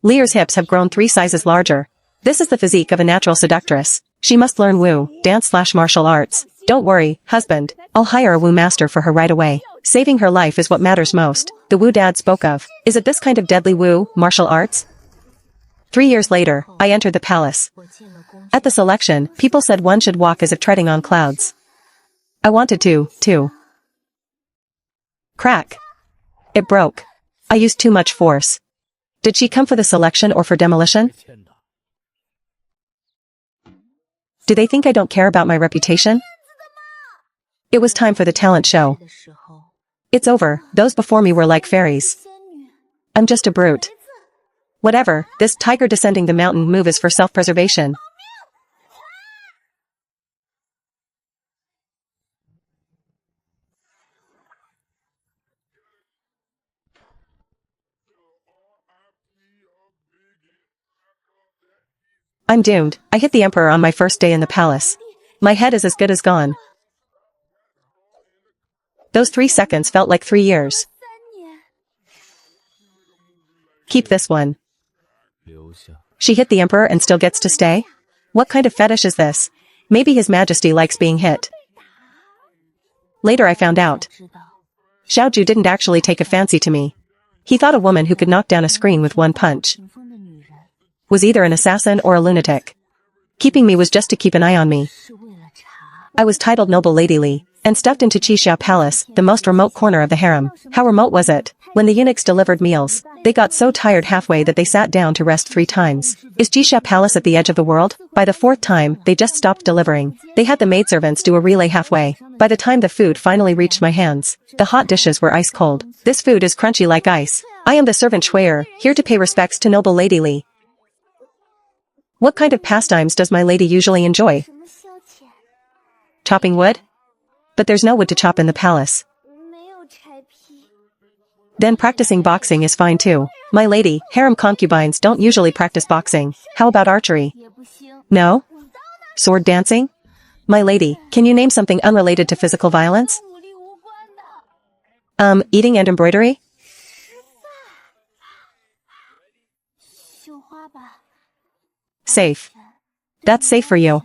Lear's hips have grown 3 sizes larger. This is the physique of a natural seductress. She must learn Wu, dance/martial arts. Don't worry, husband. I'll hire a Wu master for her right away. Saving her life is what matters most. The Wu dad spoke of. Is it this kind of deadly Wu, martial arts? 3 years later, I entered the palace. At the selection, people said one should walk as if treading on clouds. I wanted to, too. Crack. It broke. I used too much force. Did she come for the selection or for demolition? Do they think I don't care about my reputation? It was time for the talent show. It's over, those before me were like fairies. I'm just a brute. Whatever, this tiger descending the mountain move is for self-preservation. I'm doomed. I hit the emperor on my first day in the palace. My head is as good as gone. Those 3 seconds felt like 3 years. Keep this one. She hit the emperor and still gets to stay? What kind of fetish is this? Maybe His Majesty likes being hit. Later I found out. Xiaoju didn't actually take a fancy to me. He thought a woman who could knock down a screen with one punch was either an assassin or a lunatic. Keeping me was just to keep an eye on me. I was titled Noble Lady Li, and stuffed into Qixia Palace, the most remote corner of the harem. How remote was it? When the eunuchs delivered meals, they got so tired halfway that they sat down to rest 3 times. Is Qixia Palace at the edge of the world? By the 4th time, they just stopped delivering. They had the maidservants do a relay halfway. By the time the food finally reached my hands, the hot dishes were ice cold. This food is crunchy like ice. I am the servant Shui'er, here to pay respects to Noble Lady Li. What kind of pastimes does my lady usually enjoy? Chopping wood? But there's no wood to chop in the palace. Then practicing boxing is fine too. My lady, harem concubines don't usually practice boxing. How about archery? No? Sword dancing? My lady, can you name something unrelated to physical violence? Eating and embroidery? Safe. That's safe for you.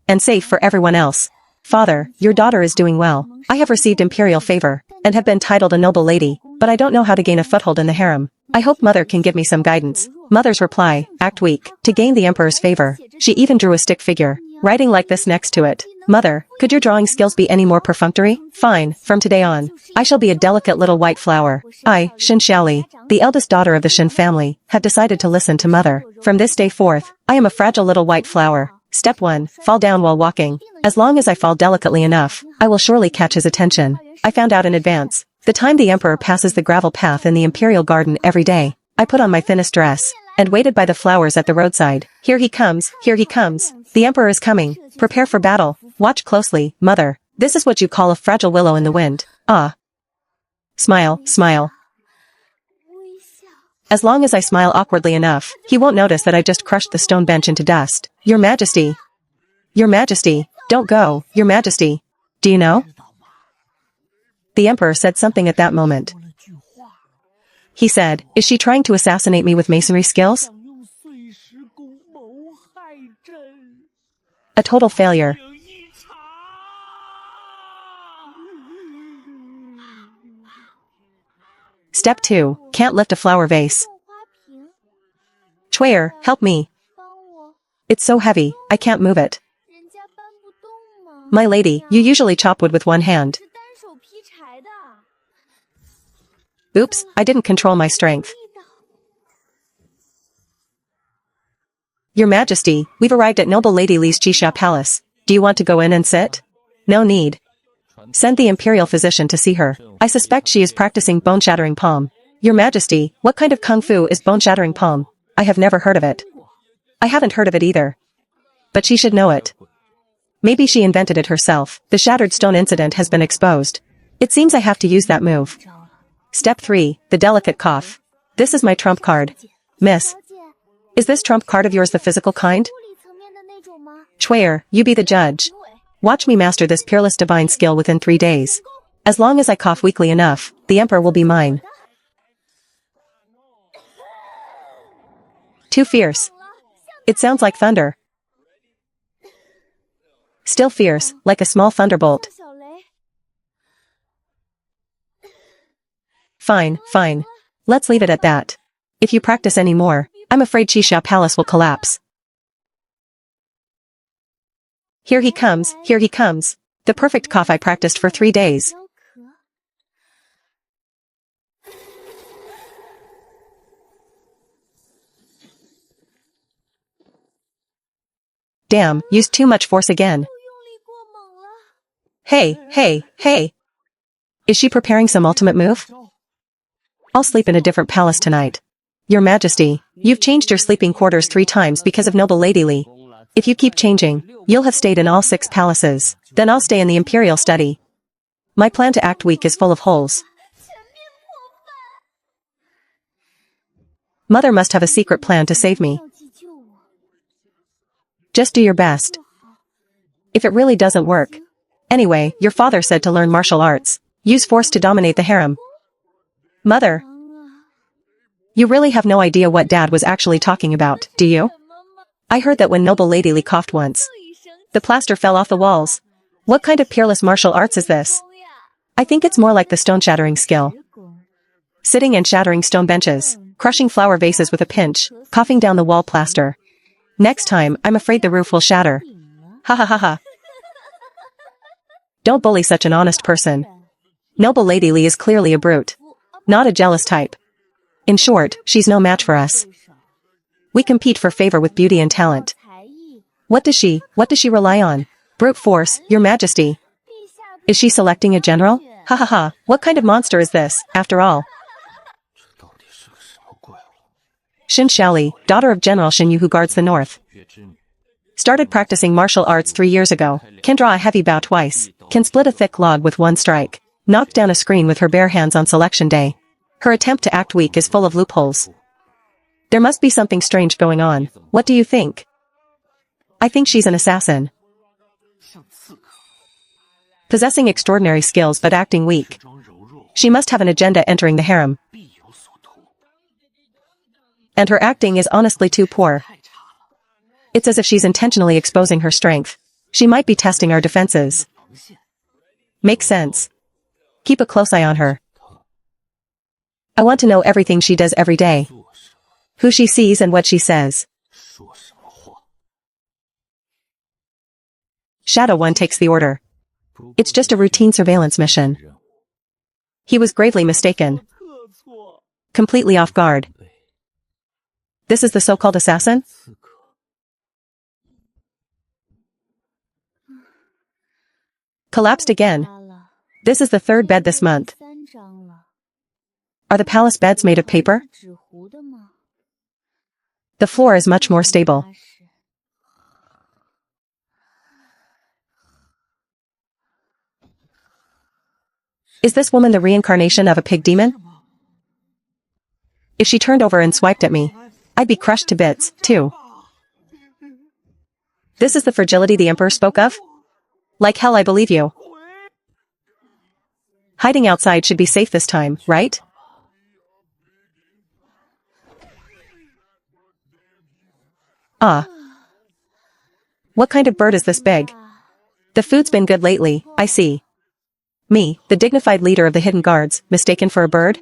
And safe for everyone else. Father, your daughter is doing well. I have received imperial favor, and have been titled a noble lady, but I don't know how to gain a foothold in the harem. I hope mother can give me some guidance. Mother's reply, act weak, to gain the emperor's favor. She even drew a stick figure, writing like this next to it. Mother, could your drawing skills be any more perfunctory? Fine, from today on, I shall be a delicate little white flower. I, Shin Xiaoli, the eldest daughter of the Shin family, have decided to listen to mother. From this day forth, I am a fragile little white flower. Step 1, fall down while walking. As long as I fall delicately enough, I will surely catch his attention. I found out in advance. The time the emperor passes the gravel path in the imperial garden every day, I put on my thinnest dress, and waited by the flowers at the roadside. Here he comes, here he comes. The emperor is coming. Prepare for battle. Watch closely, mother. This is what you call a fragile willow in the wind. Ah. Smile, smile. As long as I smile awkwardly enough, he won't notice that I just crushed the stone bench into dust. Your Majesty. Your Majesty. Don't go, Your Majesty. Do you know? The emperor said something at that moment. He said, is she trying to assassinate me with masonry skills? A total failure. Step 2, can't lift a flower vase. Shui'er, help me. It's so heavy, I can't move it. My lady, you usually chop wood with one hand. Oops, I didn't control my strength. Your Majesty, we've arrived at Noble Lady Li's Qixia Palace. Do you want to go in and sit? No need. Send the imperial physician to see her. I suspect she is practicing bone-shattering palm. Your Majesty, what kind of kung fu is bone-shattering palm? I have never heard of it. I haven't heard of it either. But she should know it. Maybe she invented it herself. The shattered stone incident has been exposed. It seems I have to use that move. Step 3, the delicate cough. This is my trump card. Miss. Is this trump card of yours the physical kind? Shui'er, you be the judge. Watch me master this peerless divine skill within 3 days. As long as I cough weakly enough, the emperor will be mine. Too fierce. It sounds like thunder. Still fierce, like a small thunderbolt. Fine, fine. Let's leave it at that. If you practice any more, I'm afraid Qixia Palace will collapse. Here he comes, here he comes. The perfect cough I practiced for 3 days. Damn, used too much force again. Hey, hey, hey. Is she preparing some ultimate move? I'll sleep in a different palace tonight. Your Majesty, you've changed your sleeping quarters 3 times because of noble Lady Li. If you keep changing, you'll have stayed in all 6 palaces. Then I'll stay in the imperial study. My plan to act weak is full of holes. Mother must have a secret plan to save me. Just do your best. If it really doesn't work. Anyway, your father said to learn martial arts. Use force to dominate the harem. Mother. You really have no idea what Dad was actually talking about, do you? I heard that when noble Lady Li coughed once, the plaster fell off the walls. What kind of peerless martial arts is this? I think it's more like the stone-shattering skill. Sitting and shattering stone benches, crushing flower vases with a pinch, coughing down the wall plaster. Next time, I'm afraid the roof will shatter. Ha ha ha ha. Don't bully such an honest person. Noble Lady Li is clearly a brute. Not a jealous type. In short, she's no match for us. We compete for favor with beauty and talent. What does she rely on? Brute force, your Majesty. Is she selecting a general? Ha ha ha, what kind of monster is this, after all? Xin Xiaoli, daughter of General Xin Yu who guards the north. Started practicing martial arts 3 years ago, can draw a heavy bow twice, can split a thick log with 1 strike, knocked down a screen with her bare hands on selection day. Her attempt to act weak is full of loopholes. There must be something strange going on. What do you think? I think she's an assassin. Possessing extraordinary skills but acting weak. She must have an agenda entering the harem. And her acting is honestly too poor. It's as if she's intentionally exposing her strength. She might be testing our defenses. Makes sense. Keep a close eye on her. I want to know everything she does every day. Who she sees and what she says. Shadow 1 takes the order. It's just a routine surveillance mission. He was gravely mistaken. Completely off guard. This is the so-called assassin? Collapsed again. This is the 3rd bed this month. Are the palace beds made of paper? The floor is much more stable. Is this woman the reincarnation of a pig demon? If she turned over and swiped at me, I'd be crushed to bits, too. This is the fragility the Emperor spoke of? Like hell I believe you. Hiding outside should be safe this time, right? Ah. What kind of bird is this big? The food's been good lately, I see. Me, the dignified leader of the hidden guards, mistaken for a bird?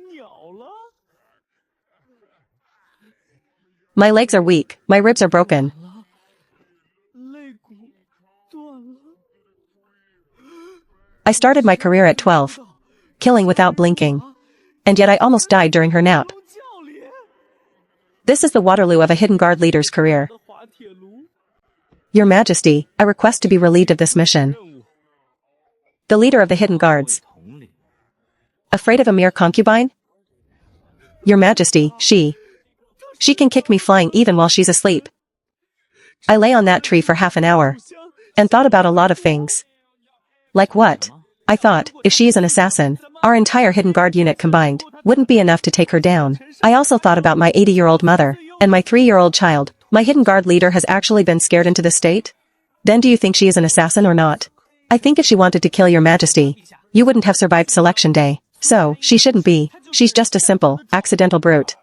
My legs are weak, my ribs are broken. I started my career at 12, killing without blinking. And yet I almost died during her nap. This is the Waterloo of a hidden guard leader's career. Your Majesty, I request to be relieved of this mission. The leader of the hidden guards. Afraid of a mere concubine? Your Majesty, she can kick me flying even while she's asleep. I lay on that tree for half an hour. And thought about a lot of things. Like what? I thought, if she is an assassin, our entire hidden guard unit combined wouldn't be enough to take her down. I also thought about my 80-year-old mother, and my 3-year-old child. My hidden guard leader has actually been scared into this state? Then do you think she is an assassin or not? I think if she wanted to kill your Majesty, you wouldn't have survived selection day. So, she shouldn't be. She's just a simple, accidental brute.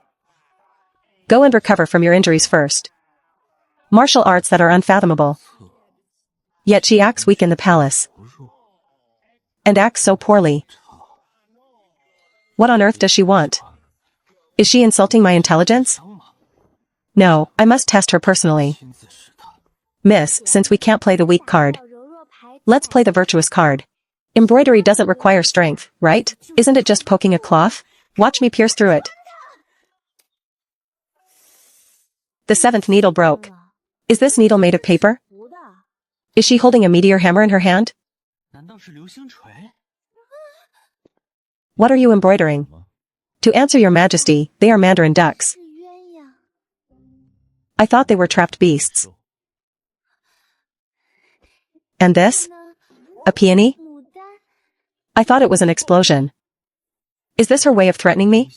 Go and recover from your injuries first. Martial arts that are unfathomable. Yet she acts weak in the palace. And acts so poorly. What on earth does she want? Is she insulting my intelligence? No, I must test her personally. Miss, since we can't play the weak card, let's play the virtuous card. Embroidery doesn't require strength, right? Isn't it just poking a cloth? Watch me pierce through it. The 7th needle broke. Is this needle made of paper? Is she holding a meteor hammer in her hand? What are you embroidering? To answer your majesty, they are mandarin ducks. I thought they were trapped beasts. And this? A peony? I thought it was an explosion. Is this her way of threatening me?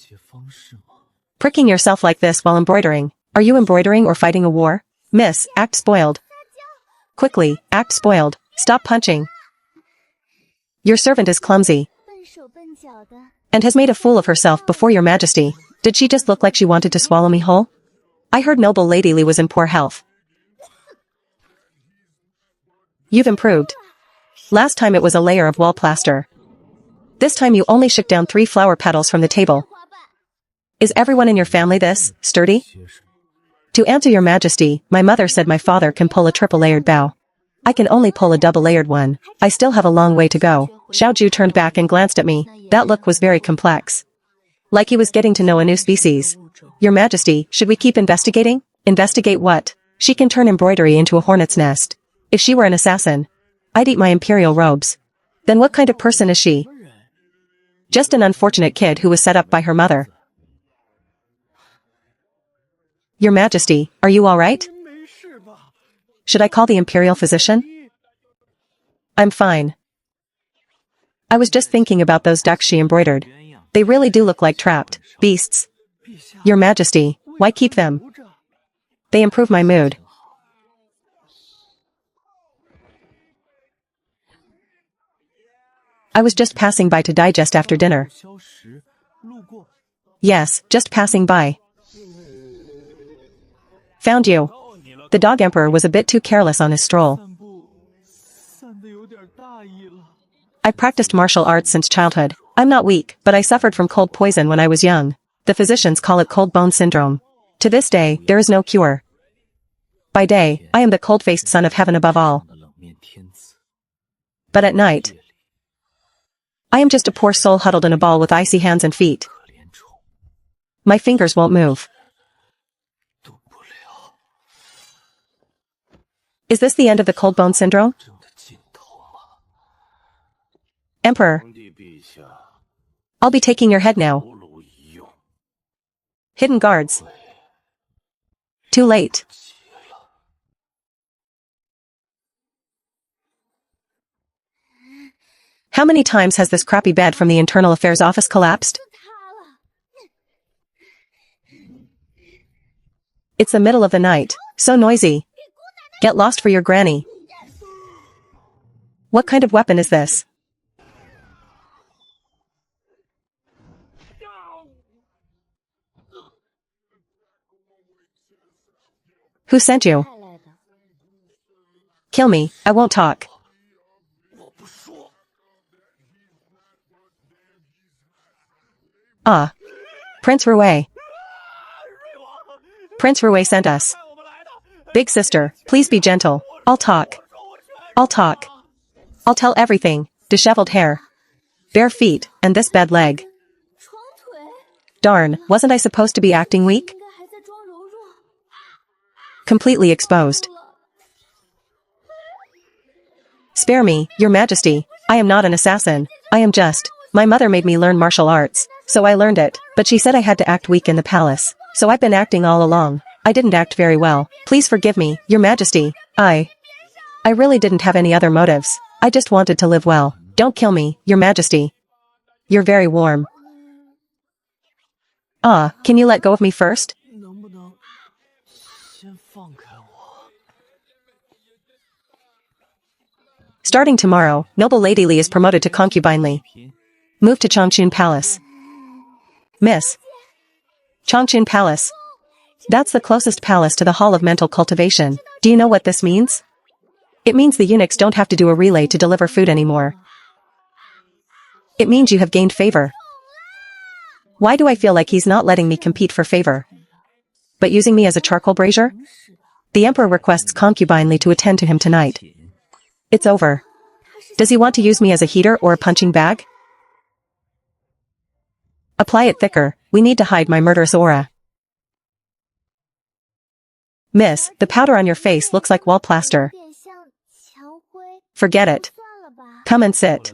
Pricking yourself like this while embroidering. Are you embroidering or fighting a war? Miss, act spoiled. Quickly, act spoiled. Stop punching. Your servant is clumsy. And has made a fool of herself before your majesty. Did she just look like she wanted to swallow me whole? I heard noble Lady Li was in poor health. You've improved. Last time it was a layer of wall plaster. This time you only shook down 3 flower petals from the table. Is everyone in your family this sturdy? To answer your majesty, my mother said my father can pull a triple-layered bow. I can only pull a double-layered one. I still have a long way to go. Xiaoju turned back and glanced at me. That look was very complex. Like he was getting to know a new species. Your majesty, should we keep investigating? Investigate what? She can turn embroidery into a hornet's nest. If she were an assassin, I'd eat my imperial robes. Then what kind of person is she? Just an unfortunate kid who was set up by her mother. Your majesty, are you all right? Should I call the imperial physician? I'm fine. I was just thinking about those ducks she embroidered. They really do look like trapped beasts. Your majesty, why keep them? They improve my mood. I was just passing by to digest after dinner. Yes, just passing by. Found you. The dog emperor was a bit too careless on his stroll. I've practiced martial arts since childhood. I'm not weak, but I suffered from cold poison when I was young. The physicians call it cold bone syndrome. To this day, there is no cure. By day, I am the cold-faced son of heaven above all. But at night, I am just a poor soul huddled in a ball with icy hands and feet. My fingers won't move. Is this the end of the cold bone syndrome? Emperor, I'll be taking your head now. Hidden guards. Too late. How many times has this crappy bed from the Internal Affairs office collapsed? It's the middle of the night. So noisy. Get lost for your granny. What kind of weapon is this? Who sent you? Kill me, I won't talk. Ah. Prince Rui. Prince Rui sent us. Big sister, please be gentle. I'll talk. I'll talk. I'll tell everything. Disheveled hair. Bare feet, and this bad leg. Darn, wasn't I supposed to be acting weak? Completely exposed. Spare me, your majesty. I am not an assassin. I am just. My mother made me learn martial arts, so I learned it, but she said I had to act weak in the palace. So I've been acting all along. I didn't act very well. Please forgive me, your majesty. I really didn't have any other motives. I just wanted to live well. Don't kill me, your majesty. You're very warm. Ah, can you let go of me first? Starting tomorrow, noble Lady Li is promoted to concubine Li. Move to Changchun Palace. Miss. Changchun Palace. That's the closest palace to the Hall of Mental Cultivation. Do you know what this means? It means the eunuchs don't have to do a relay to deliver food anymore. It means you have gained favor. Why do I feel like he's not letting me compete for favor, but using me as a charcoal brazier? The emperor requests concubinely to attend to him tonight. It's over. Does he want to use me as a heater or a punching bag? Apply it thicker, we need to hide my murderous aura. Miss, the powder on your face looks like wall plaster. Forget it. Come and sit.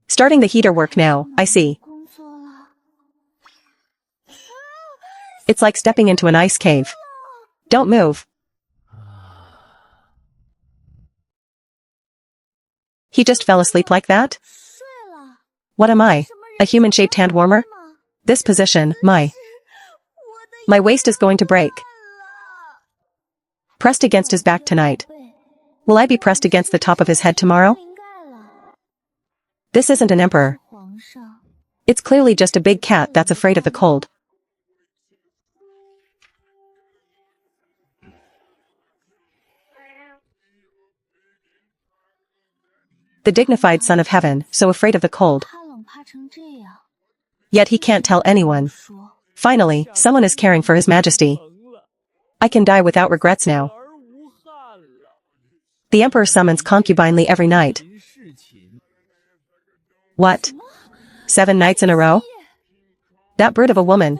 Starting the heater work now, I see. It's like stepping into an ice cave. Don't move. He just fell asleep like that? What am I? A human-shaped hand warmer? This position, my waist is going to break. Pressed against his back tonight. Will I be pressed against the top of his head tomorrow? This isn't an emperor. It's clearly just a big cat that's afraid of the cold. The dignified son of heaven, so afraid of the cold. Yet he can't tell anyone. Finally, someone is caring for His Majesty. I can die without regrets now. The emperor summons concubinely every night. What? 7 nights in a row? That brute of a woman.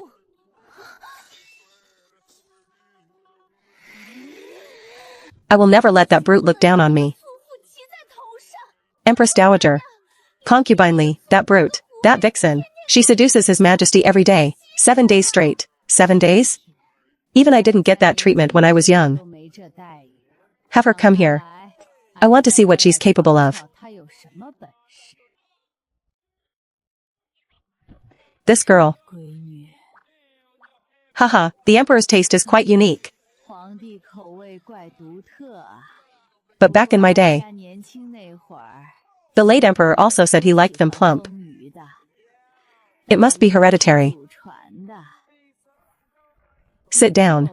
I will never let that brute look down on me. Empress Dowager. Concubinely, that brute, that vixen. She seduces His Majesty every day, 7 days straight. 7 days? Even I didn't get that treatment when I was young. Have her come here. I want to see what she's capable of. This girl. Haha, the emperor's taste is quite unique. But back in my day, the late emperor also said he liked them plump. It must be hereditary. Sit down.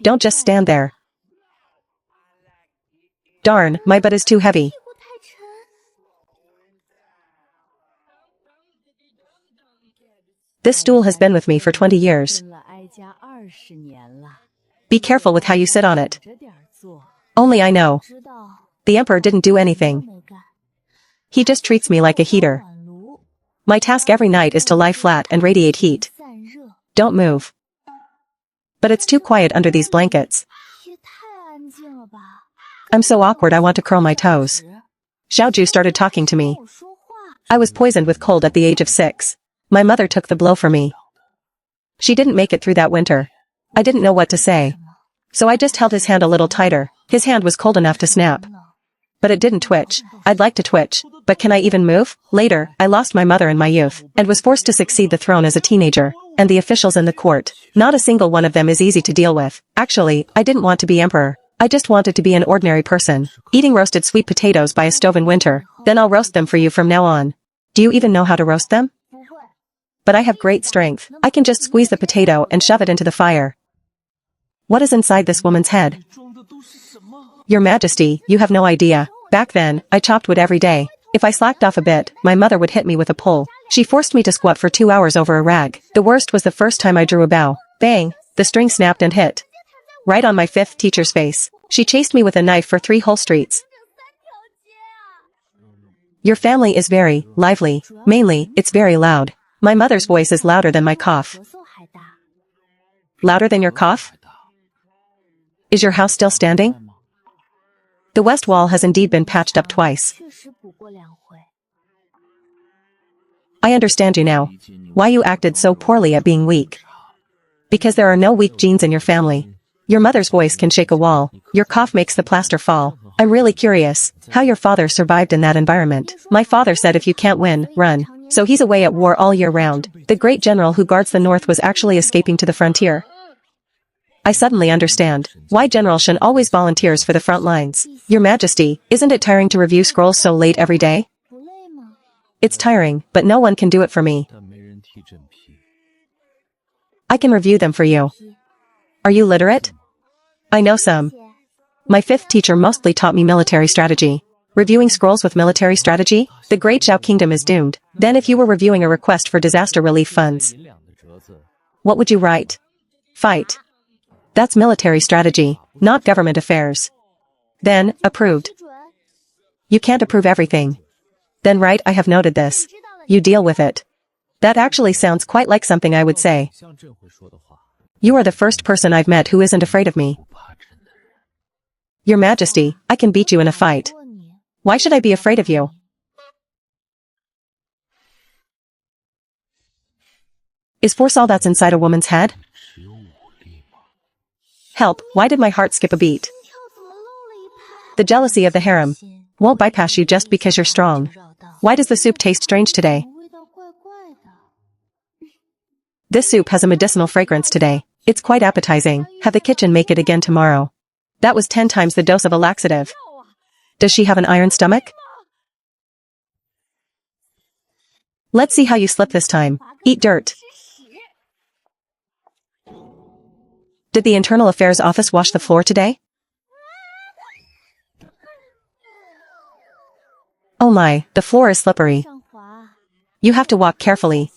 Don't just stand there. Darn, my butt is too heavy. This stool has been with me for 20 years. Be careful with how you sit on it. Only I know. The emperor didn't do anything. He just treats me like a heater. My task every night is to lie flat and radiate heat. Don't move. But it's too quiet under these blankets. I'm so awkward I want to curl my toes. Xiaoju started talking to me. I was poisoned with cold at the age of 6. My mother took the blow for me. She didn't make it through that winter. I didn't know what to say. So I just held his hand a little tighter. His hand was cold enough to snap. But it didn't twitch. I'd like to twitch, but can I even move? Later, I lost my mother in my youth, and was forced to succeed the throne as a teenager. And the officials in the court, not a single one of them is easy to deal with. Actually, I didn't want to be emperor. I just wanted to be an ordinary person, eating roasted sweet potatoes by a stove in winter. Then I'll roast them for you from now on. Do you even know how to roast them? But I have great strength. I can just squeeze the potato and shove it into the fire. What is inside this woman's head? Your Majesty, you have no idea. Back then, I chopped wood every day. If I slacked off a bit, my mother would hit me with a pole. She forced me to squat for 2 hours over a rag. The worst was the first time I drew a bow. Bang! The string snapped and hit. Right on my 5th teacher's face. She chased me with a knife for 3 whole streets. Your family is very lively. Mainly, it's very loud. My mother's voice is louder than my cough. Louder than your cough? Is your house still standing? The west wall has indeed been patched up twice. I understand you now. Why you acted so poorly at being weak. Because there are no weak genes in your family. Your mother's voice can shake a wall. Your cough makes the plaster fall. I'm really curious how your father survived in that environment. My father said if you can't win, run. So he's away at war all year round. The great general who guards the north was actually escaping to the frontier. I suddenly understand why General Shen always volunteers for the front lines. Your Majesty, isn't it tiring to review scrolls so late every day? It's tiring, but no one can do it for me. I can review them for you. Are you literate? I know some. My 5th teacher mostly taught me military strategy. Reviewing scrolls with military strategy? The Great Zhao Kingdom is doomed. Then if you were reviewing a request for disaster relief funds, what would you write? Fight. That's military strategy, not government affairs. Then, approved. You can't approve everything. Then write, I have noted this. You deal with it. That actually sounds quite like something I would say. You are the first person I've met who isn't afraid of me. Your Majesty, I can beat you in a fight. Why should I be afraid of you? Is force all that's inside a woman's head? Help, why did my heart skip a beat? The jealousy of the harem won't bypass you just because you're strong. Why does the soup taste strange today? This soup has a medicinal fragrance today. It's quite appetizing. Have the kitchen make it again tomorrow. That was 10 times the dose of a laxative. Does she have an iron stomach? Let's see how you slip this time. Eat dirt. Did the Internal Affairs Office wash the floor today? Oh my, the floor is slippery. You have to walk carefully.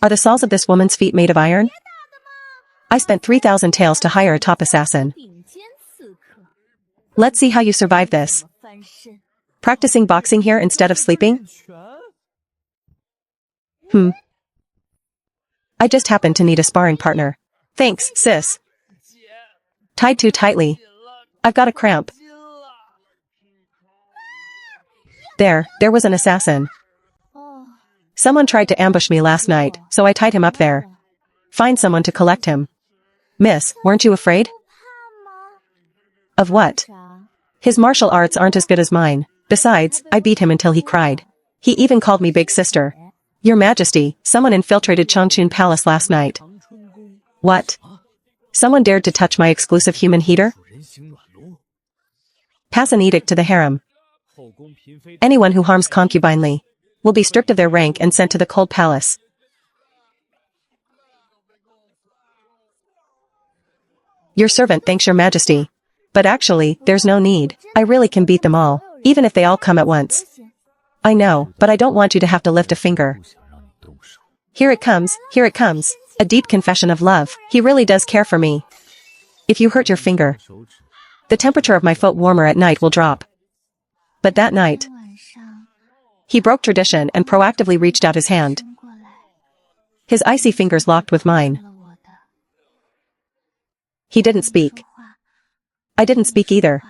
Are the soles of this woman's feet made of iron? I spent 3,000 taels to hire a top assassin. Let's see how you survive this. Practicing boxing here instead of sleeping? I just happen to need a sparring partner. Thanks, sis. Tied too tightly. I've got a cramp. There was an assassin. Someone tried to ambush me last night, so I tied him up there. Find someone to collect him. Miss, weren't you afraid? Of what? His martial arts aren't as good as mine. Besides, I beat him until he cried. He even called me big sister. Your Majesty, someone infiltrated Changchun Palace last night. What? Someone dared to touch my exclusive human heater? Pass an edict to the harem. Anyone who harms concubine Li will be stripped of their rank and sent to the cold palace. Your servant thanks your Majesty. But actually, there's no need. I really can beat them all, even if they all come at once. I know, but I don't want you to have to lift a finger. Here it comes, here it comes. A deep confession of love. He really does care for me. If you hurt your finger, the temperature of my foot warmer at night will drop. But that night, he broke tradition and proactively reached out his hand. His icy fingers locked with mine. He didn't speak. I didn't speak either.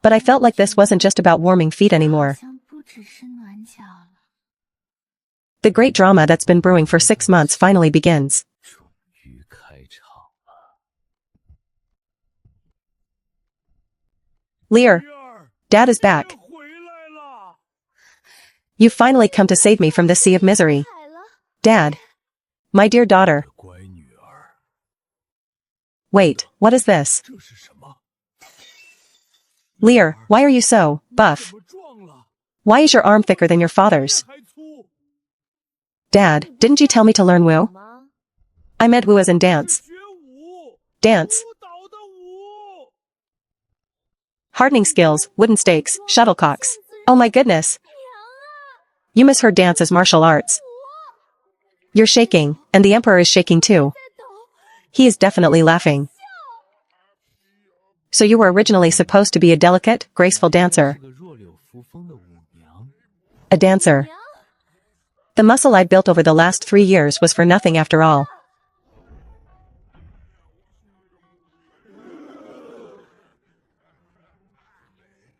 But I felt like this wasn't just about warming feet anymore. The great drama that's been brewing for 6 months finally begins. Lear, Dad is back. You've finally come to save me from this sea of misery. Dad. My dear daughter. Wait, what is this? Lear, why are you so buff? Why is your arm thicker than your father's? Dad, didn't you tell me to learn Wu? I meant Wu as in dance. Dance. Hardening skills, wooden stakes, shuttlecocks. Oh my goodness. You misheard dance as martial arts. You're shaking, and the Emperor is shaking too. He is definitely laughing. So you were originally supposed to be a delicate, graceful dancer. A dancer. The muscle I built over the last 3 years was for nothing after all.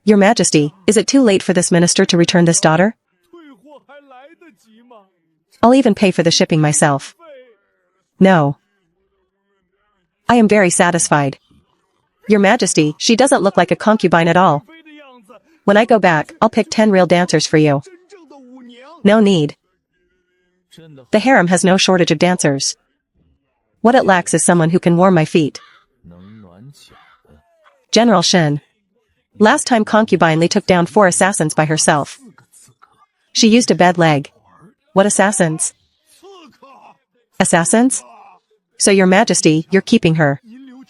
Your Majesty, is it too late for this minister to return this daughter? I'll even pay for the shipping myself. No. I am very satisfied. Your Majesty, she doesn't look like a concubine at all. When I go back, I'll pick 10 real dancers for you. No need. The harem has no shortage of dancers. What it lacks is someone who can warm my feet. General Shen. Last time concubine Li took down 4 assassins by herself. She used a bad leg. What assassins? Assassins? So your majesty, you're keeping her.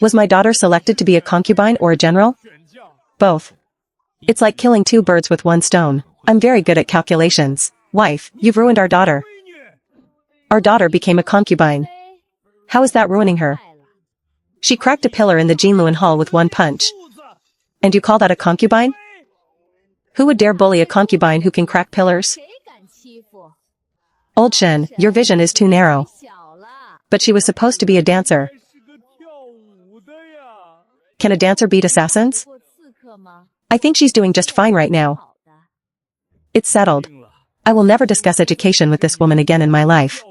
Was my daughter selected to be a concubine or a general? Both. It's like killing two birds with one stone. I'm very good at calculations. Wife, you've ruined our daughter. Our daughter became a concubine. How is that ruining her? She cracked a pillar in the Jinluan Hall with one punch. And you call that a concubine? Who would dare bully a concubine who can crack pillars? Old Shen, your vision is too narrow. But she was supposed to be a dancer. Can a dancer beat assassins? I think she's doing just fine right now. It's settled. I will never discuss education with this woman again in my life.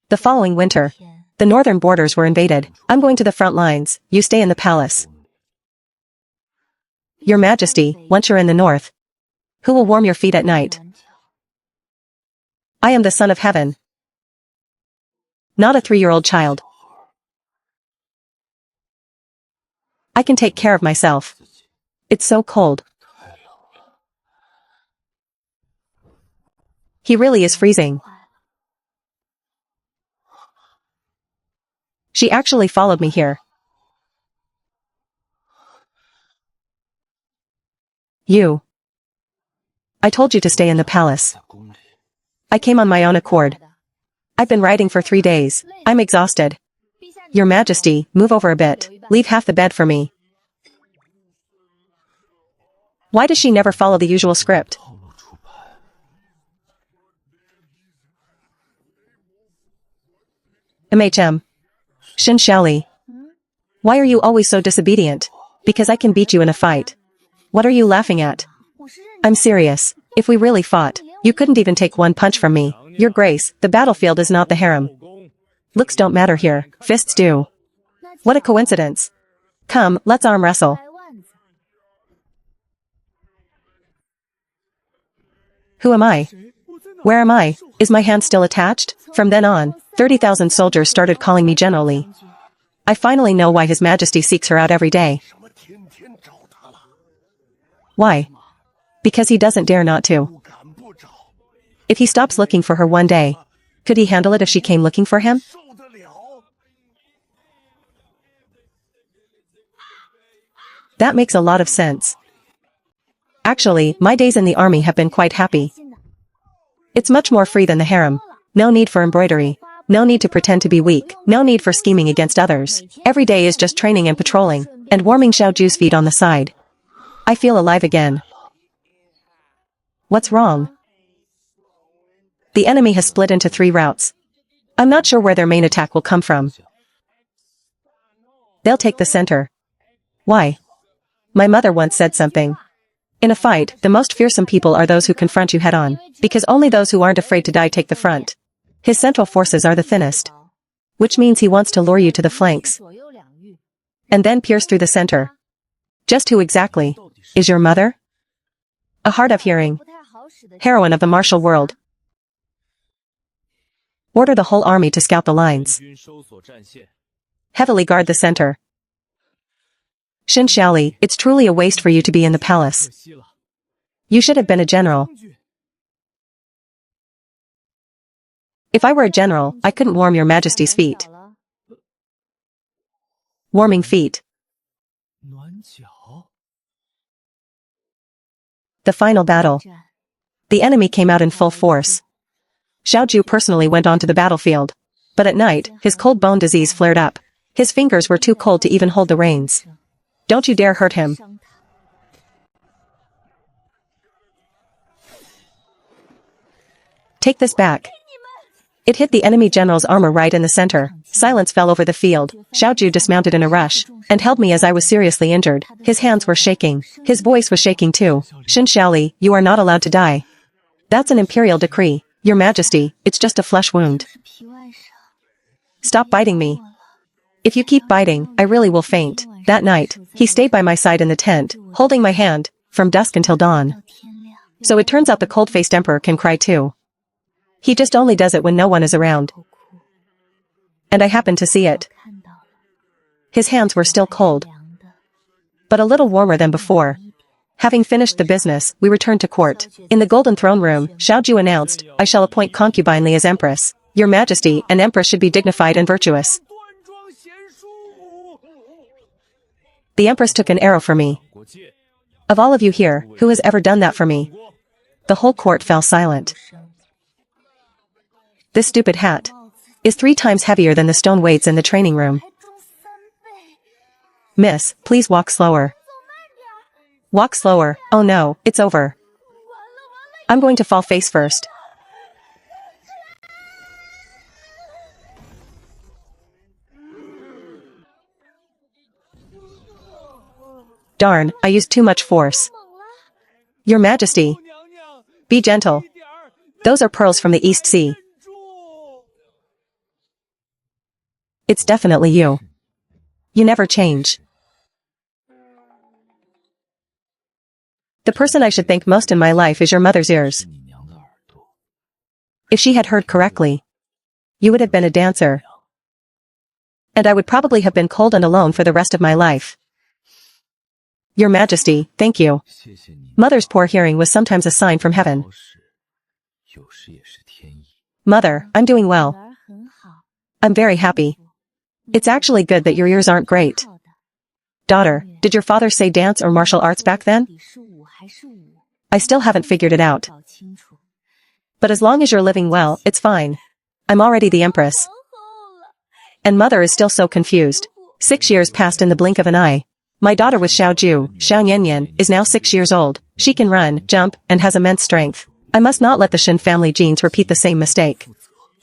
The following winter, the northern borders were invaded. I'm going to the front lines, you stay in the palace. Your Majesty, once you're in the north, who will warm your feet at night? I am the son of heaven. Not a 3-year-old child. I can take care of myself. It's so cold. He really is freezing. She actually followed me here. You. I told you to stay in the palace. I came on my own accord. I've been riding for 3 days. I'm exhausted. Your Majesty, move over a bit. Leave half the bed for me. Why does she never follow the usual script? Xin Xiaoli. Why are you always so disobedient? Because I can beat you in a fight. What are you laughing at? I'm serious. If we really fought, you couldn't even take one punch from me. Your Grace, the battlefield is not the harem. Looks don't matter here, fists do. What a coincidence. Come, let's arm wrestle. Who am I? Where am I? Is my hand still attached? From then on, 30,000 soldiers started calling me General Li. I finally know why His Majesty seeks her out every day. Why? Because he doesn't dare not to. If he stops looking for her one day, could he handle it if she came looking for him? That makes a lot of sense. Actually, my days in the army have been quite happy. It's much more free than the harem. No need for embroidery. No need to pretend to be weak. No need for scheming against others. Every day is just training and patrolling, and warming Xiaoju's feet on the side. I feel alive again. What's wrong? The enemy has split into 3 routes. I'm not sure where their main attack will come from. They'll take the center. Why? My mother once said something. In a fight, the most fearsome people are those who confront you head-on, because only those who aren't afraid to die take the front. His central forces are the thinnest. Which means he wants to lure you to the flanks. And then pierce through the center. Just who exactly is your mother? A hard of hearing. Heroine of the martial world. Order the whole army to scout the lines. Heavily guard the center. Xin Xiaoli, it's truly a waste for you to be in the palace. You should have been a general. If I were a general, I couldn't warm your Majesty's feet. Warming feet. The final battle. The enemy came out in full force. Xiaoju personally went onto the battlefield. But at night, his cold bone disease flared up. His fingers were too cold to even hold the reins. Don't you dare hurt him. Take this back. It hit the enemy general's armor right in the center. Silence fell over the field. Xiaoju dismounted in a rush, and held me as I was seriously injured. His hands were shaking. His voice was shaking too. Xin Xiaoli, you are not allowed to die. That's an imperial decree. Your Majesty, it's just a flesh wound. Stop biting me. If you keep biting, I really will faint. That night, he stayed by my side in the tent, holding my hand, from dusk until dawn. So it turns out the cold-faced emperor can cry too. He just only does it when no one is around. And I happened to see it. His hands were still cold, but a little warmer than before. Having finished the business, we returned to court. In the golden throne room, Xiaoju announced, I shall appoint concubine Li as empress. Your majesty, an empress should be dignified and virtuous. The empress took an arrow for me. Of all of you here, who has ever done that for me? The whole court fell silent. This stupid hat is 3 times heavier than the stone weights in the training room. Miss, please walk slower. Walk slower. Oh no, it's over. I'm going to fall face first. Darn, I used too much force. Your Majesty. Be gentle. Those are pearls from the East Sea. It's definitely you. You never change. The person I should thank most in my life is your mother's ears. If she had heard correctly, you would have been a dancer. And I would probably have been cold and alone for the rest of my life. Your Majesty, thank you. Mother's poor hearing was sometimes a sign from heaven. Mother, I'm doing well. I'm very happy. It's actually good that your ears aren't great. Daughter, did your father say dance or martial arts back then? I still haven't figured it out. But as long as you're living well, it's fine. I'm already the empress. And mother is still so confused. 6 years passed in the blink of an eye. My daughter was Xiaoju, Xiao Nianyan, is now 6 years old. She can run, jump, and has immense strength. I must not let the Shin family genes repeat the same mistake.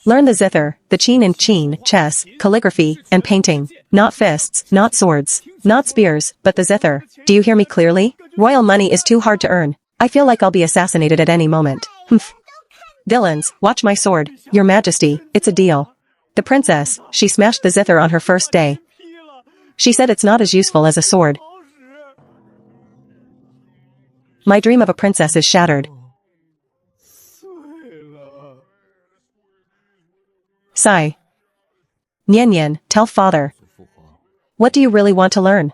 Learn the zither, the qin and qin, chess, calligraphy, and painting. Not fists, not swords, not spears, but the zither. Do you hear me clearly? Royal money is too hard to earn. I feel like I'll be assassinated at any moment. Humph. Villains, watch my sword. Your Majesty, it's a deal. The princess, she smashed the zither on her first day. She said it's not as useful as a sword. My dream of a princess is shattered. Sigh. Nian, tell father. What do you really want to learn?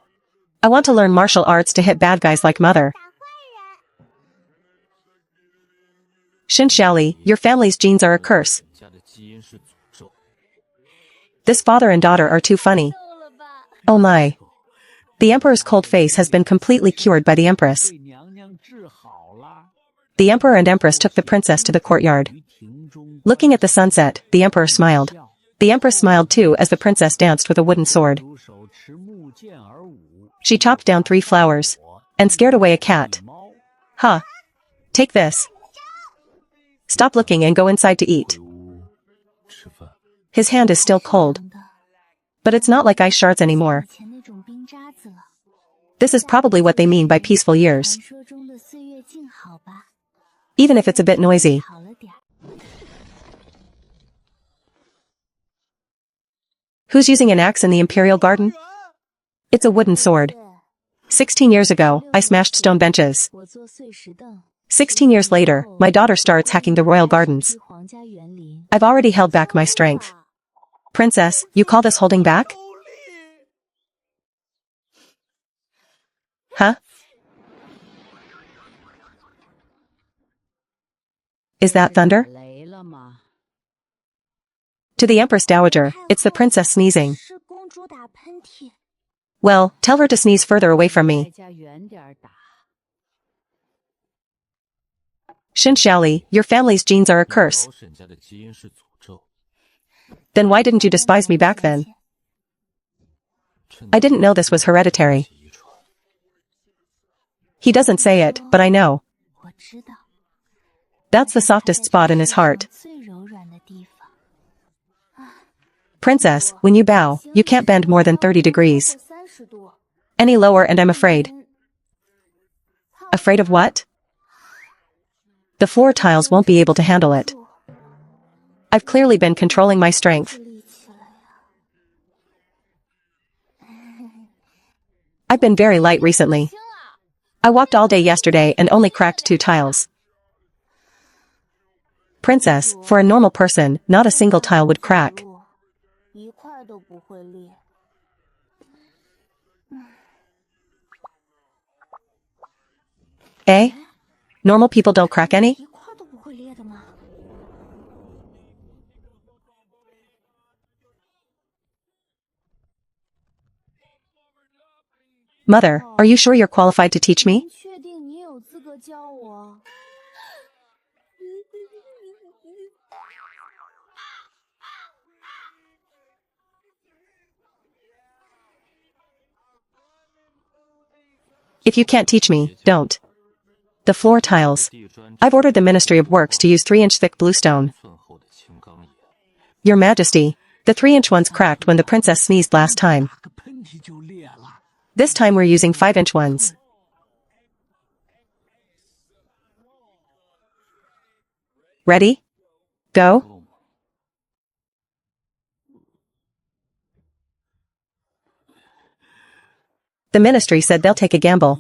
I want to learn martial arts to hit bad guys like mother. Shin Xiaoli, your family's genes are a curse. This father and daughter are too funny. Oh my. The emperor's cold face has been completely cured by the empress. The emperor and empress took the princess to the courtyard. Looking at the sunset, the emperor smiled. The empress smiled too as the princess danced with a wooden sword. She chopped down 3 flowers and scared away a cat. Ha! Take this. Stop looking and go inside to eat. His hand is still cold. But it's not like ice shards anymore. This is probably what they mean by peaceful years. Even if it's a bit noisy. Who's using an axe in the imperial garden? It's a wooden sword. 16 years ago, I smashed stone benches. 16 years later, my daughter starts hacking the royal gardens. I've already held back my strength. Princess, you call this holding back? Huh? Is that thunder? To the Empress Dowager, it's the princess sneezing. Well, tell her to sneeze further away from me. Shin Xiaoli, your family's genes are a curse. Then why didn't you despise me back then? I didn't know this was hereditary. He doesn't say it, but I know. That's the softest spot in his heart. Princess, when you bow, you can't bend more than 30 degrees. Any lower and I'm afraid. Afraid of what? The floor tiles won't be able to handle it. I've clearly been controlling my strength. I've been very light recently. I walked all day yesterday and only cracked 2 tiles. Princess, for a normal person, not a single tile would crack. Eh? Normal people don't crack any? Mother, are you sure you're qualified to teach me? If you can't teach me, don't. The floor tiles. I've ordered the Ministry of Works to use 3-inch thick bluestone. Your Majesty, the 3-inch ones cracked when the princess sneezed last time. This time we're using 5-inch ones. Ready? Go? The ministry said they'll take a gamble.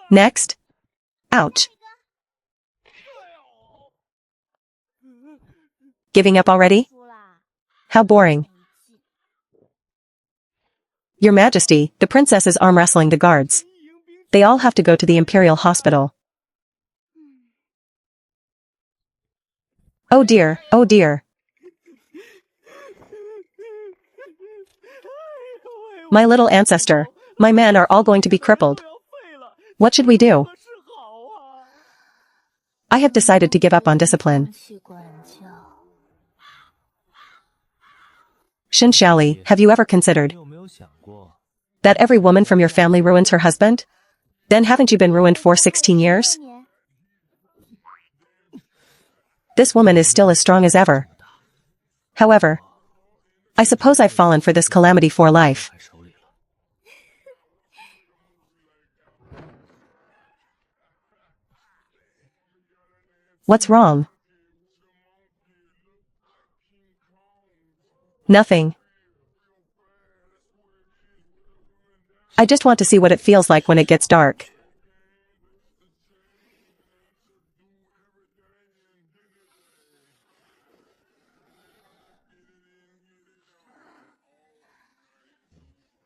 Next. Ouch. Giving up already? How boring. Your Majesty, the princess is arm wrestling the guards. They all have to go to the Imperial Hospital. Oh dear, oh dear. My little ancestor, my men are all going to be crippled. What should we do? I have decided to give up on discipline. Shin Shaoli, have you ever considered that every woman from your family ruins her husband? Then haven't you been ruined for 16 years? This woman is still as strong as ever. However, I suppose I've fallen for this calamity for life. What's wrong? Nothing. I just want to see what it feels like when it gets dark.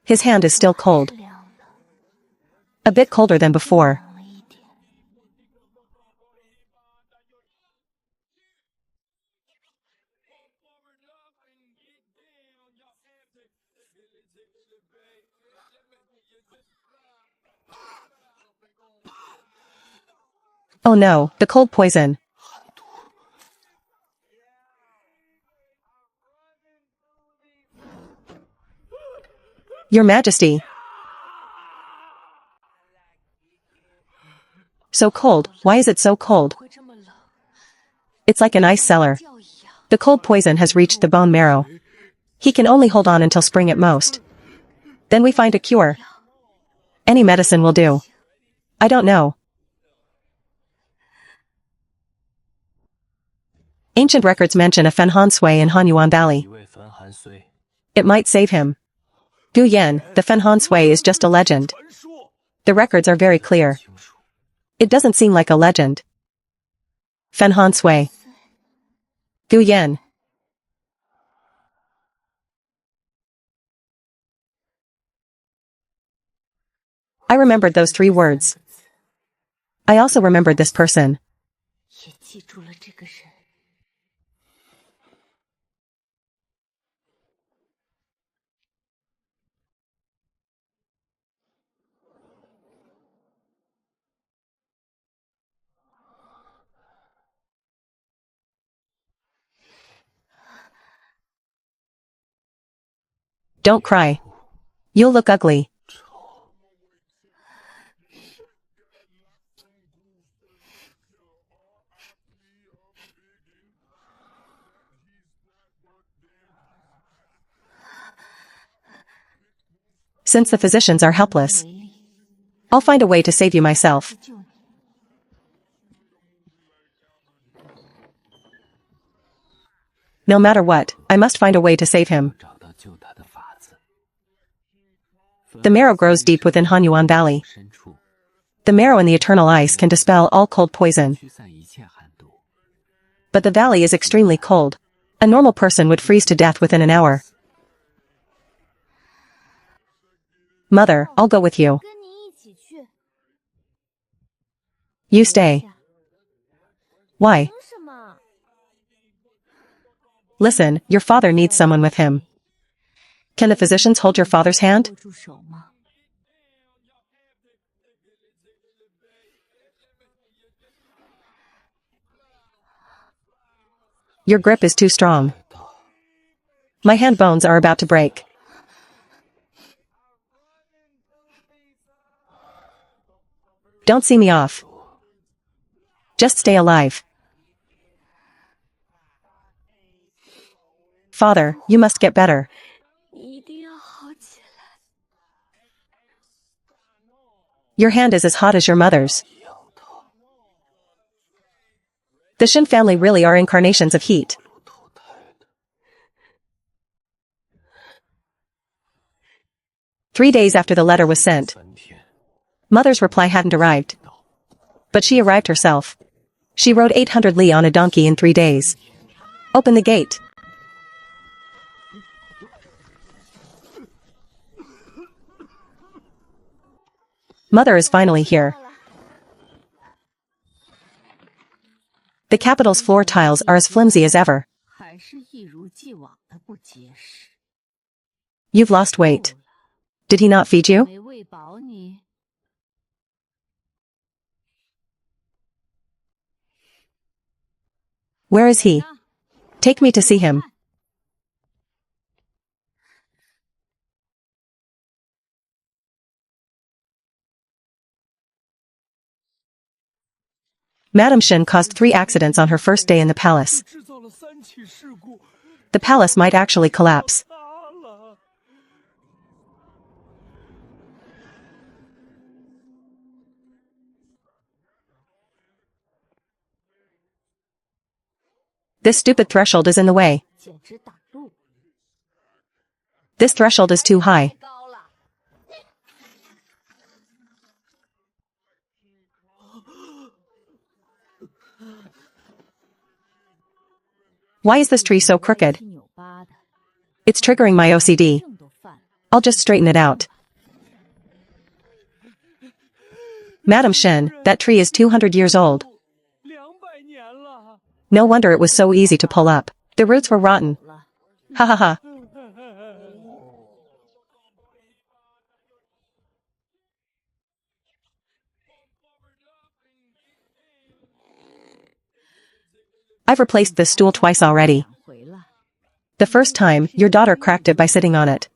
His hand is still cold. A bit colder than before. Oh no, the cold poison. Your Majesty. So cold, why is it so cold? It's like an ice cellar. The cold poison has reached the bone marrow. He can only hold on until spring at most. Then we find a cure. Any medicine will do. I don't know. Ancient records mention a Fen Han Sui in Hanyuan Valley. It might save him. Gu Yan, the Fen Han Sui is just a legend. The records are very clear. It doesn't seem like a legend. Fen Han Sui. Gu Yan. I remembered those 3 words. I also remembered this person. Don't cry. You'll look ugly. Since the physicians are helpless, I'll find a way to save you myself. No matter what, I must find a way to save him. The marrow grows deep within Hanyuan Valley. The marrow in the eternal ice can dispel all cold poison. But the valley is extremely cold. A normal person would freeze to death within an hour. Mother, I'll go with you. You stay. Why? Listen, your father needs someone with him. Can the physicians hold your father's hand? Your grip is too strong. My hand bones are about to break. Don't see me off. Just stay alive. Father, you must get better. Your hand is as hot as your mother's. The Shin family really are incarnations of heat. Three days after the letter was sent, Mother's reply hadn't arrived. But she arrived herself. She rode 800 li on a donkey in 3 days. Open the gate. Mother is finally here. The capital's floor tiles are as flimsy as ever. You've lost weight. Did he not feed you? Where is he? Take me to see him. Madame Shin caused 3 accidents on her first day in the palace. The palace might actually collapse. This stupid threshold is in the way. This threshold is too high. Why is this tree so crooked? It's triggering my OCD. I'll just straighten it out. Madam Shin, that tree is 200 years old. No wonder it was so easy to pull up. The roots were rotten. Ha ha ha. I've replaced this stool twice already. The first time, your daughter cracked it by sitting on it.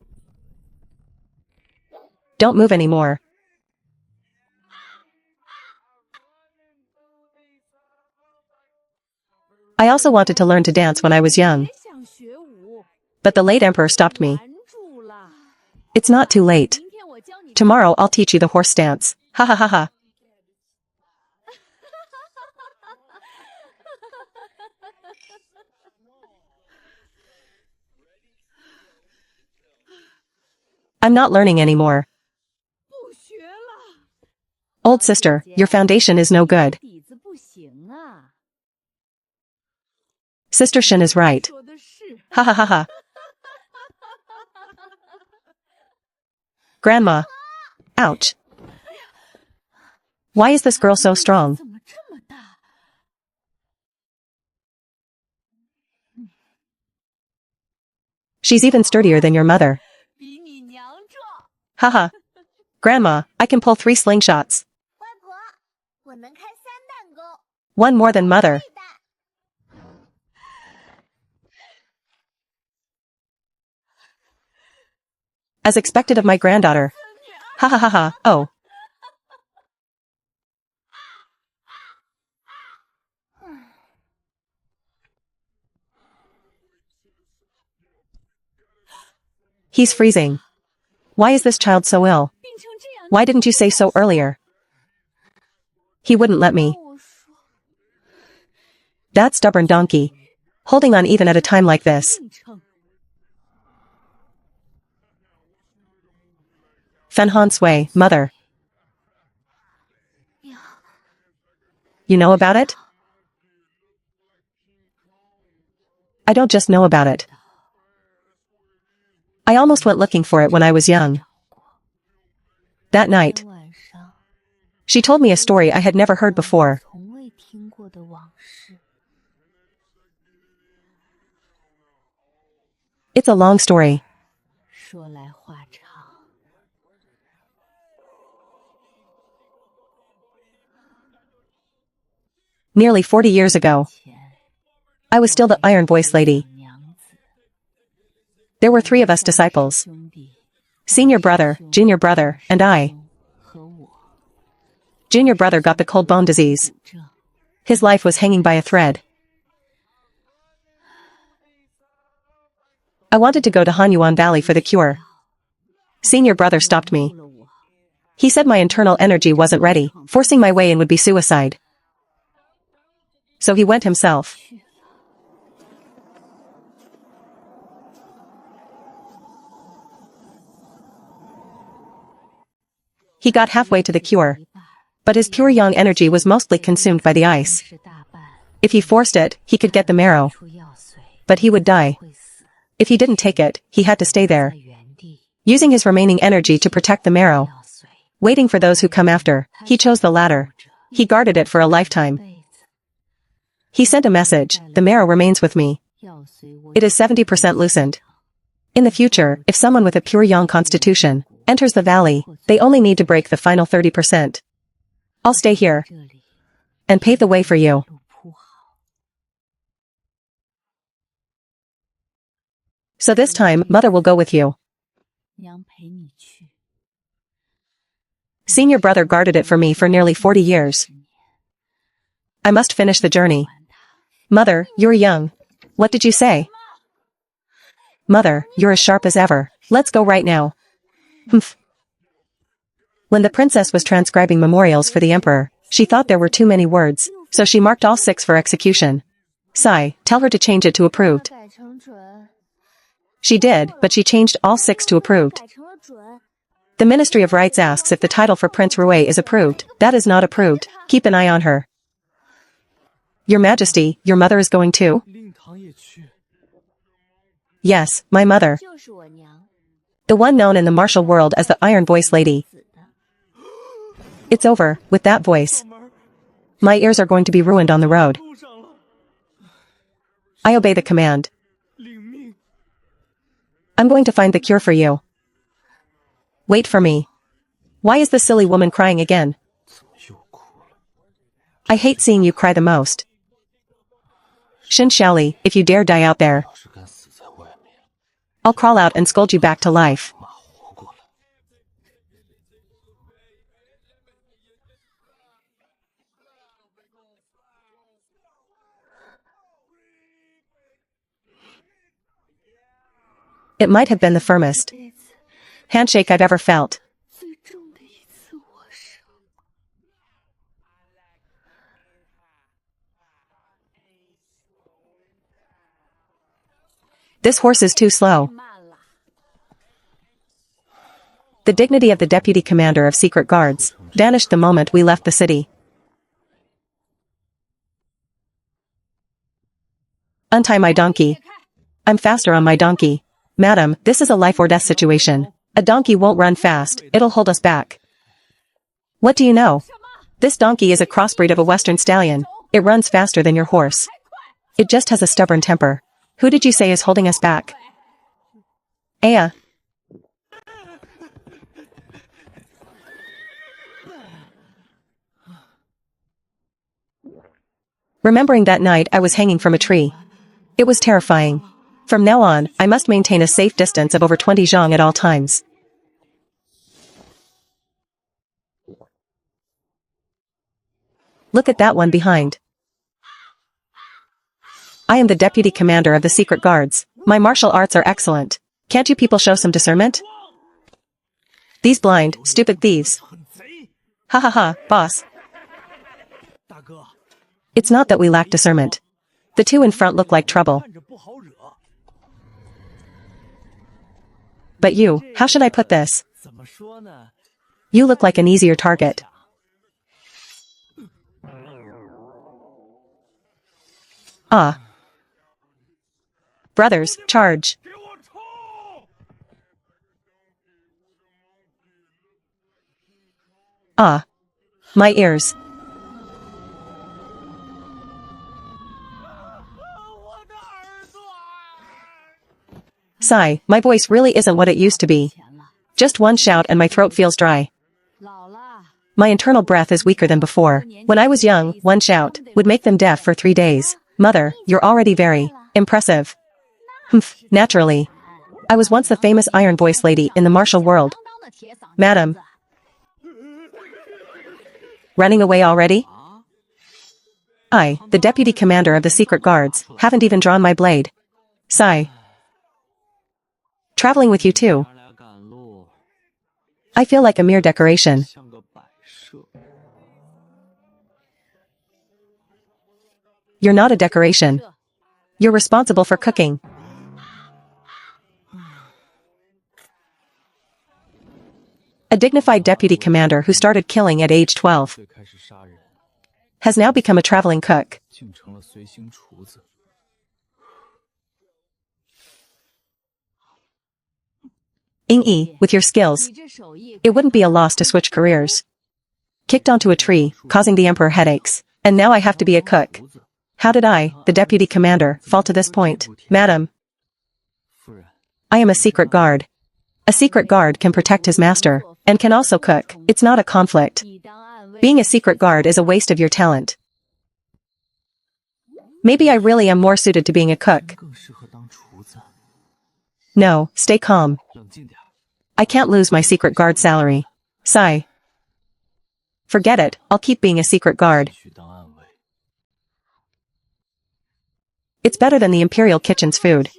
Don't move anymore. I also wanted to learn to dance when I was young. But the late emperor stopped me. It's not too late. Tomorrow I'll teach you the horse dance. Ha ha ha ha. I'm not learning anymore. Old sister, your foundation is no good. Sister Shin is right. Ha ha ha ha. Grandma. Ouch. Why is this girl so strong? She's even sturdier than your mother. Haha. Grandma, I can pull 3 slingshots. 1 more than mother. As expected of my granddaughter. Ha ha ha ha, oh. He's freezing. Why is this child so ill? Why didn't you say so earlier? He wouldn't let me. That stubborn donkey. Holding on even at a time like this. Fenhan Sui, mother. You know about it? I don't just know about it. I almost went looking for it when I was young. That night, she told me a story I had never heard before. It's a long story. Nearly 40 years ago, I was still the iron voice lady. There were 3 of us disciples. Senior brother, junior brother, and I. Junior brother got the cold bone disease. His life was hanging by a thread. I wanted to go to Hanyuan Valley for the cure. Senior brother stopped me. He said my internal energy wasn't ready, forcing my way in would be suicide. So he went himself. He got halfway to the cure, but his pure yang energy was mostly consumed by the ice. If he forced it, he could get the marrow, but he would die. If he didn't take it, he had to stay there, using his remaining energy to protect the marrow. Waiting for those who come after, he chose the latter. He guarded it for a lifetime. He sent a message, the marrow remains with me. It is 70% loosened. In the future, if someone with a pure yang constitution enters the valley, they only need to break the final 30%. I'll stay here and pave the way for you. So this time, mother will go with you. Senior brother guarded it for me for nearly 40 years. I must finish the journey. Mother, you're young. What did you say? Mother, you're as sharp as ever. Let's go right now. Humph. When the princess was transcribing memorials for the emperor, she thought there were too many words, so she marked all 6 for execution. Sai, tell her to change it to approved. She did, but she changed all 6 to approved. The Ministry of Rights asks if the title for Prince Rue is approved. That is not approved. Keep an eye on her. Your Majesty, your mother is going too? Yes, my mother. The one known in the martial world as the Iron Voice Lady. It's over, with that voice. My ears are going to be ruined on the road. I obey the command. I'm going to find the cure for you. Wait for me. Why is the silly woman crying again? I hate seeing you cry the most. Shin Shaoli, if you dare die out there, I'll crawl out and scold you back to life. It might have been the firmest handshake I've ever felt. This horse is too slow. The dignity of the deputy commander of secret guards vanished the moment we left the city. Untie my donkey. I'm faster on my donkey. Madam, this is a life or death situation. A donkey won't run fast, it'll hold us back. What do you know? This donkey is a crossbreed of a Western stallion. It runs faster than your horse. It just has a stubborn temper. Who did you say is holding us back? Aya. Remembering that night I was hanging from a tree. It was terrifying. From now on, I must maintain a safe distance of over 20 zhang at all times. Look at that one behind. I am the deputy commander of the secret guards. My martial arts are excellent. Can't you people show some discernment? These blind, stupid thieves. Ha ha ha, boss. It's not that we lack discernment. The 2 in front look like trouble. But you, how should I put this? You look like an easier target. Ah. Brothers, charge. Ah. My ears. Sigh, my voice really isn't what it used to be. Just one shout and my throat feels dry. My internal breath is weaker than before. When I was young, one shout would make them deaf for 3 days. Mother, you're already very impressive. Humph, naturally. I was once the famous iron voice lady in the martial world. Madam. Running away already? I, the deputy commander of the secret guards, haven't even drawn my blade. Sigh. Traveling with you too. I feel like a mere decoration. You're not a decoration. You're responsible for cooking. A dignified deputy commander who started killing at age 12 has now become a traveling cook. Ing-yi, with your skills, it wouldn't be a loss to switch careers. Kicked onto a tree, causing the emperor headaches. And now I have to be a cook. How did I, the deputy commander, fall to this point? Madam. I am a secret guard. A secret guard can protect his master, and can also cook. It's not a conflict. Being a secret guard is a waste of your talent. Maybe I really am more suited to being a cook. No, stay calm. I can't lose my secret guard salary. Sigh. Forget it, I'll keep being a secret guard. It's better than the Imperial Kitchen's food.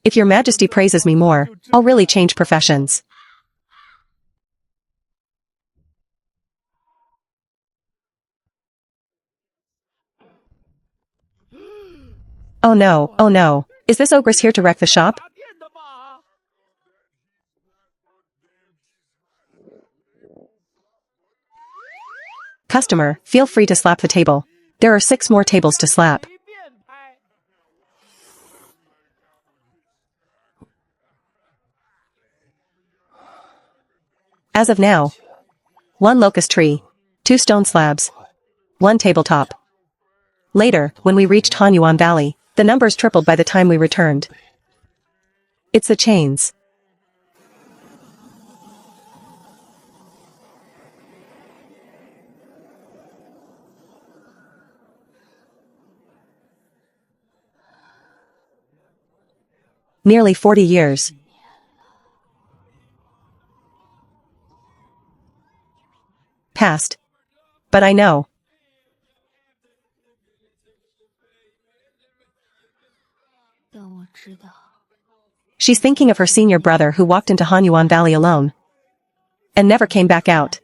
If your Majesty praises me more, I'll really change professions. Oh no, oh no. Is this ogress here to wreck the shop? Customer, feel free to slap the table. There are 6 more tables to slap. As of now, 1 locust tree, 2 stone slabs, 1 tabletop. Later, when we reached Hanyuan Valley, the numbers tripled by the time we returned. It's the chains. Nearly 40 years. Passed. But I know. She's thinking of her senior brother who walked into Hanyuan Valley alone and never came back out.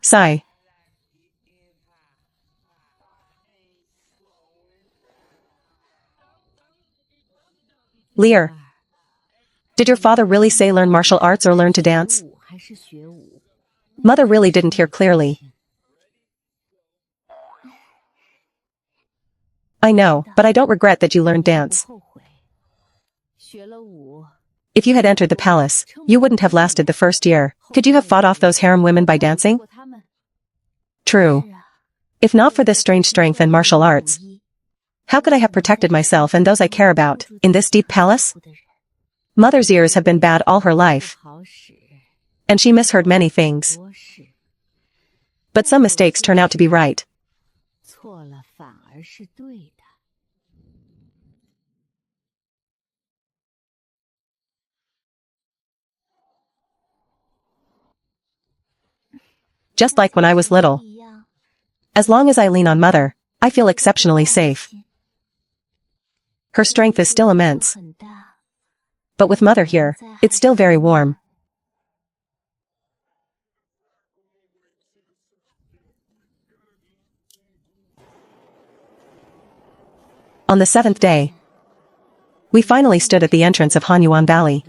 Sigh. Lear. Did your father really say learn martial arts or learn to dance? Mother really didn't hear clearly. I know, but I don't regret that you learned dance. If you had entered the palace, you wouldn't have lasted the first year. Could you have fought off those harem women by dancing? True. If not for this strange strength and martial arts, how could I have protected myself and those I care about, in this deep palace? Mother's ears have been bad all her life, and she misheard many things. But some mistakes turn out to be right. Just like when I was little. As long as I lean on Mother, I feel exceptionally safe. Her strength is still immense. But with Mother here, it's still very warm. On the 7th day, we finally stood at the entrance of Hanyuan Valley.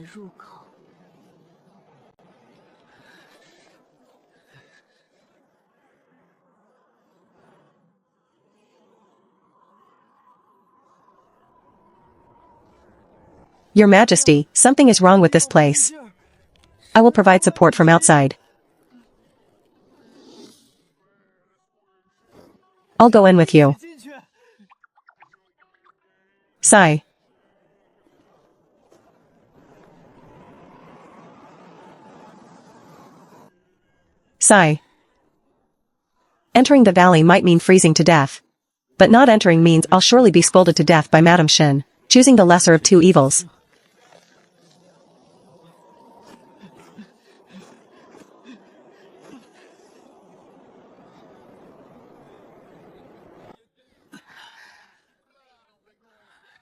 Your Majesty, something is wrong with this place. I will provide support from outside. I'll go in with you. Sigh. Sigh. Entering the valley might mean freezing to death. But not entering means I'll surely be scolded to death by Madame Shin, choosing the lesser of two evils.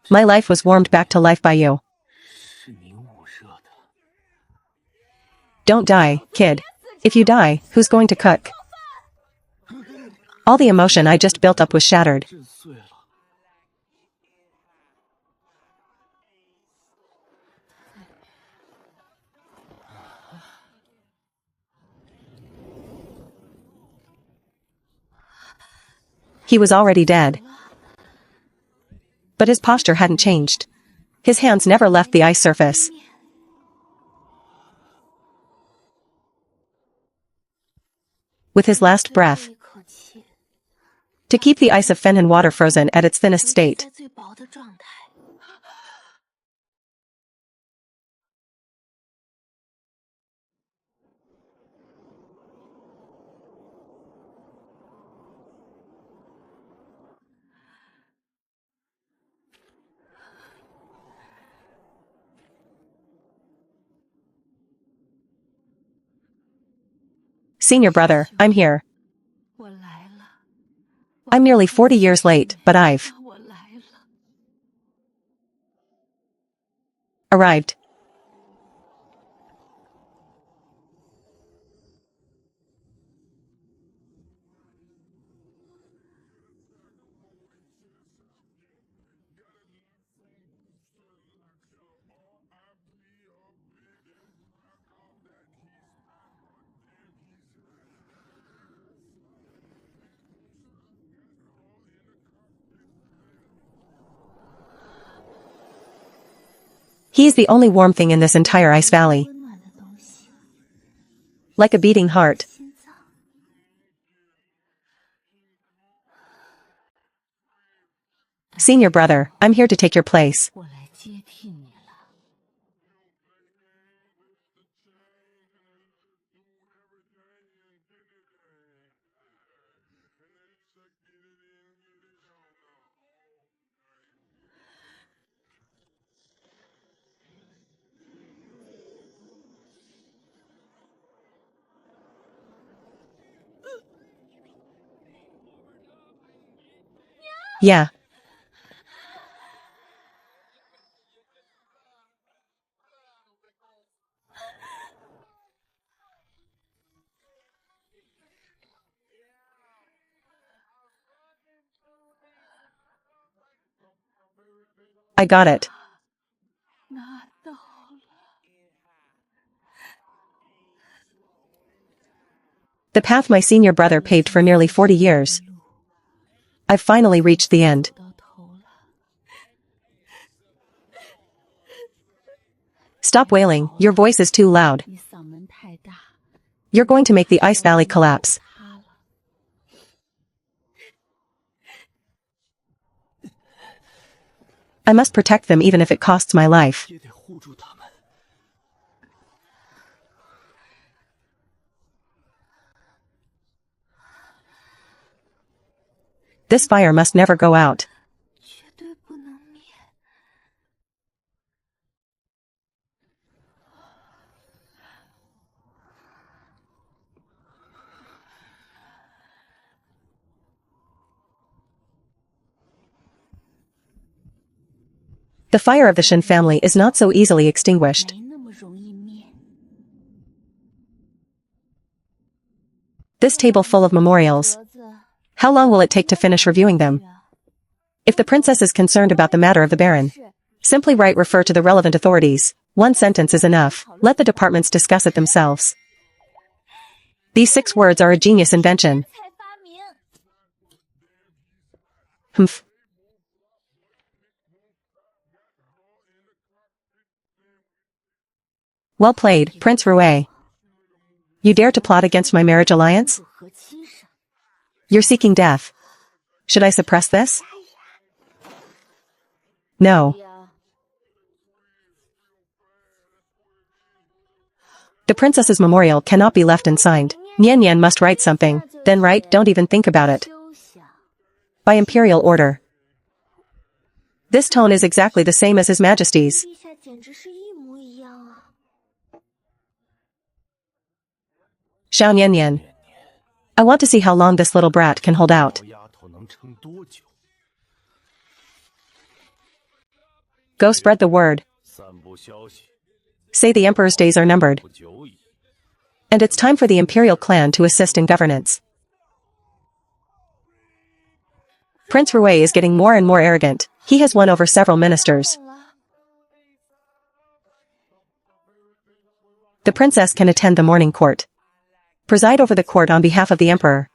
My life was warmed back to life by you. Don't die, kid. If you die, who's going to cook? All the emotion I just built up was shattered. He was already dead. But his posture hadn't changed. His hands never left the ice surface. With his last breath, to keep the ice of Fenhan water frozen at its thinnest state. Senior brother, I'm here. I'm nearly 40 years late, but I've arrived. He is the only warm thing in this entire ice valley. Like a beating heart. Senior brother, I'm here to take your place. Yeah. I got it. The path my senior brother paved for nearly 40 years. I've finally reached the end. Stop wailing, your voice is too loud. You're going to make the ice valley collapse. I must protect them even if it costs my life. This fire must never go out. The fire of the Shin family is not so easily extinguished. This table full of memorials. How long will it take to finish reviewing them? If the princess is concerned about the matter of the baron, simply write refer to the relevant authorities. One sentence is enough. Let the departments discuss it themselves. These 6 words are a genius invention. Humph. Well played, Prince Rouet. You dare to plot against my marriage alliance? You're seeking death. Should I suppress this? No. The princess's memorial cannot be left unsigned. Nian Nian must write something, then write, don't even think about it. By imperial order. This tone is exactly the same as His Majesty's. Xiao Nian Nian. I want to see how long this little brat can hold out. Go spread the word. Say the emperor's days are numbered. And it's time for the imperial clan to assist in governance. Prince Rouet is getting more and more arrogant. He has won over several ministers. The princess can attend the morning court. Preside over the court on behalf of the emperor.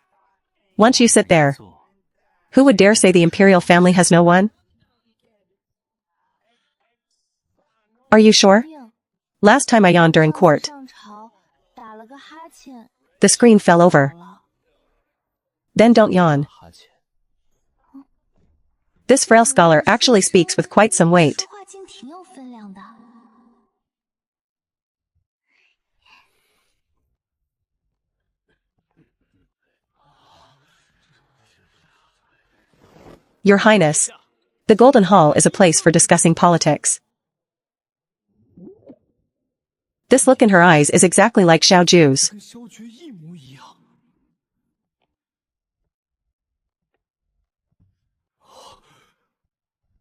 Once you sit there, who would dare say the imperial family has no one? Are you sure? Last time I yawned during court. The screen fell over. Then don't yawn. This frail scholar actually speaks with quite some weight. Your Highness, the Golden Hall is a place for discussing politics. This look in her eyes is exactly like Xiao Ju's.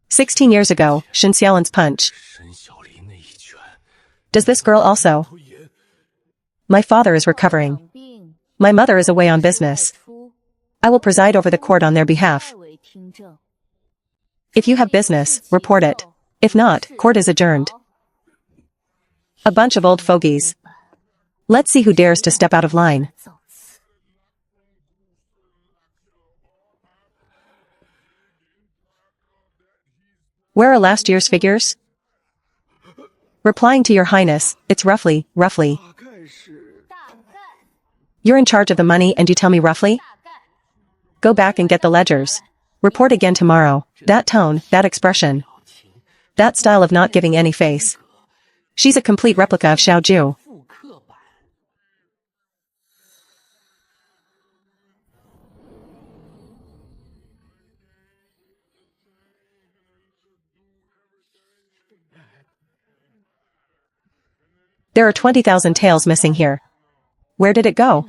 "16 years ago, Shen Xiaolin's punch. Does this girl also? My father is recovering. My mother is away on business. I will preside over the court on their behalf. If you have business, report it. If not, court is adjourned." A bunch of old fogies. Let's see who dares to step out of line. Where are last year's figures? Replying to Your Highness, it's roughly. You're in charge of the money and you tell me roughly? Go back and get the ledgers. Report again tomorrow. That tone, that expression. That style of not giving any face. She's a complete replica of Xiao Ju. There are 20,000 taels missing here. Where did it go?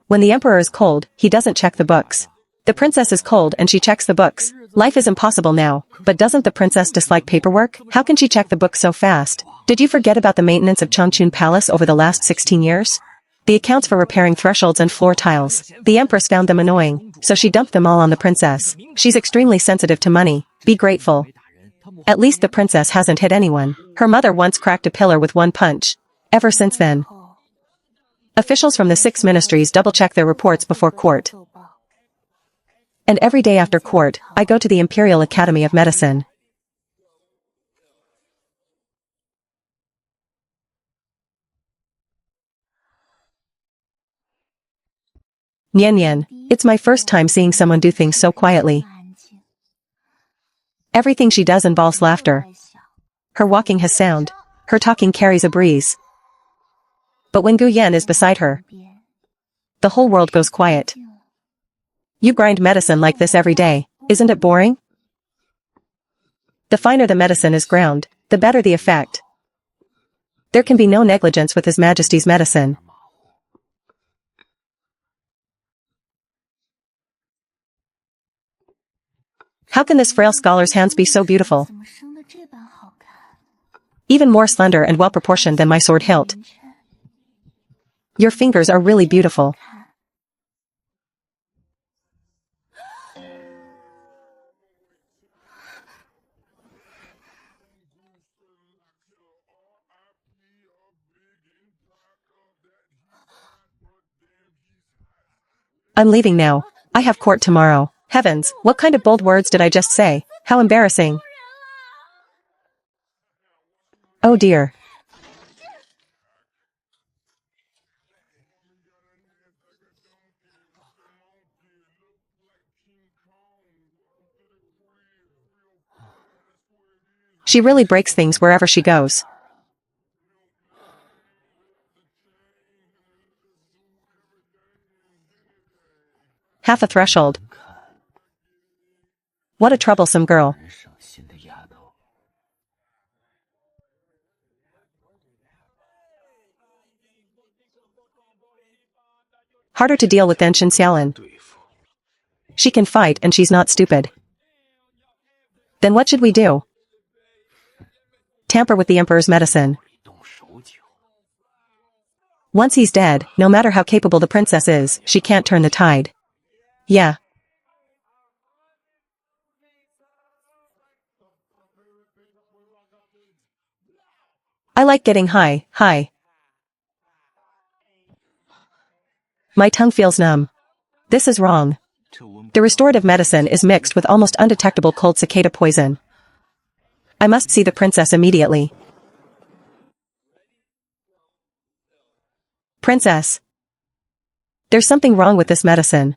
When the emperor is cold, he doesn't check the books. The princess is cold and she checks the books. Life is impossible now, but doesn't the princess dislike paperwork? How can she check the books so fast? Did you forget about the maintenance of Changchun Palace over the last 16 years? The accounts for repairing thresholds and floor tiles. The empress found them annoying, so she dumped them all on the princess. She's extremely sensitive to money. Be grateful. At least the princess hasn't hit anyone. Her mother once cracked a pillar with one punch. Ever since then, officials from the 6 ministries double-check their reports before court. And every day after court, I go to the Imperial Academy of Medicine. Nian Nian, it's my first time seeing someone do things so quietly. Everything she does involves laughter. Her walking has sound. Her talking carries a breeze. But when Gu Yan is beside her, the whole world goes quiet. You grind medicine like this every day, isn't it boring? The finer the medicine is ground, the better the effect. There can be no negligence with His Majesty's medicine. How can this frail scholar's hands be so beautiful? Even more slender and well-proportioned than my sword hilt. Your fingers are really beautiful. I'm leaving now. I have court tomorrow. Heavens, what kind of bold words did I just say? How embarrassing. Oh dear. She really breaks things wherever she goes. Half a threshold. What a troublesome girl. Harder to deal with than Shin Xiaolin. She can fight and she's not stupid. Then what should we do? Tamper with the Emperor's medicine. Once he's dead, no matter how capable the princess is, she can't turn the tide. Yeah. I like getting high. My tongue feels numb. This is wrong. The restorative medicine is mixed with almost undetectable cold cicada poison. I must see the princess immediately. Princess. There's something wrong with this medicine.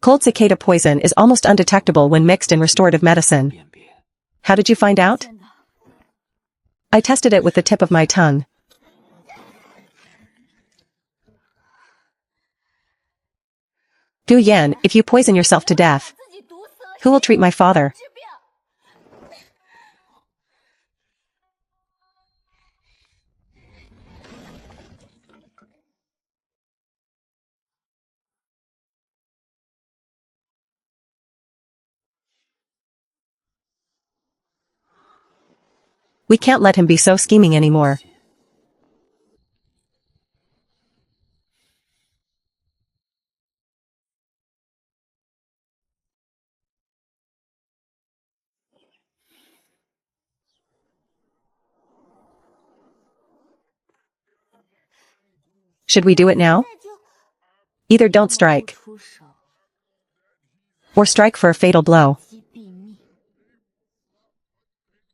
Cold cicada poison is almost undetectable when mixed in restorative medicine. How did you find out? I tested it with the tip of my tongue. Gu Yan, if you poison yourself to death, who will treat my father? We can't let him be so scheming anymore. Should we do it now? Either don't strike, or strike for a fatal blow.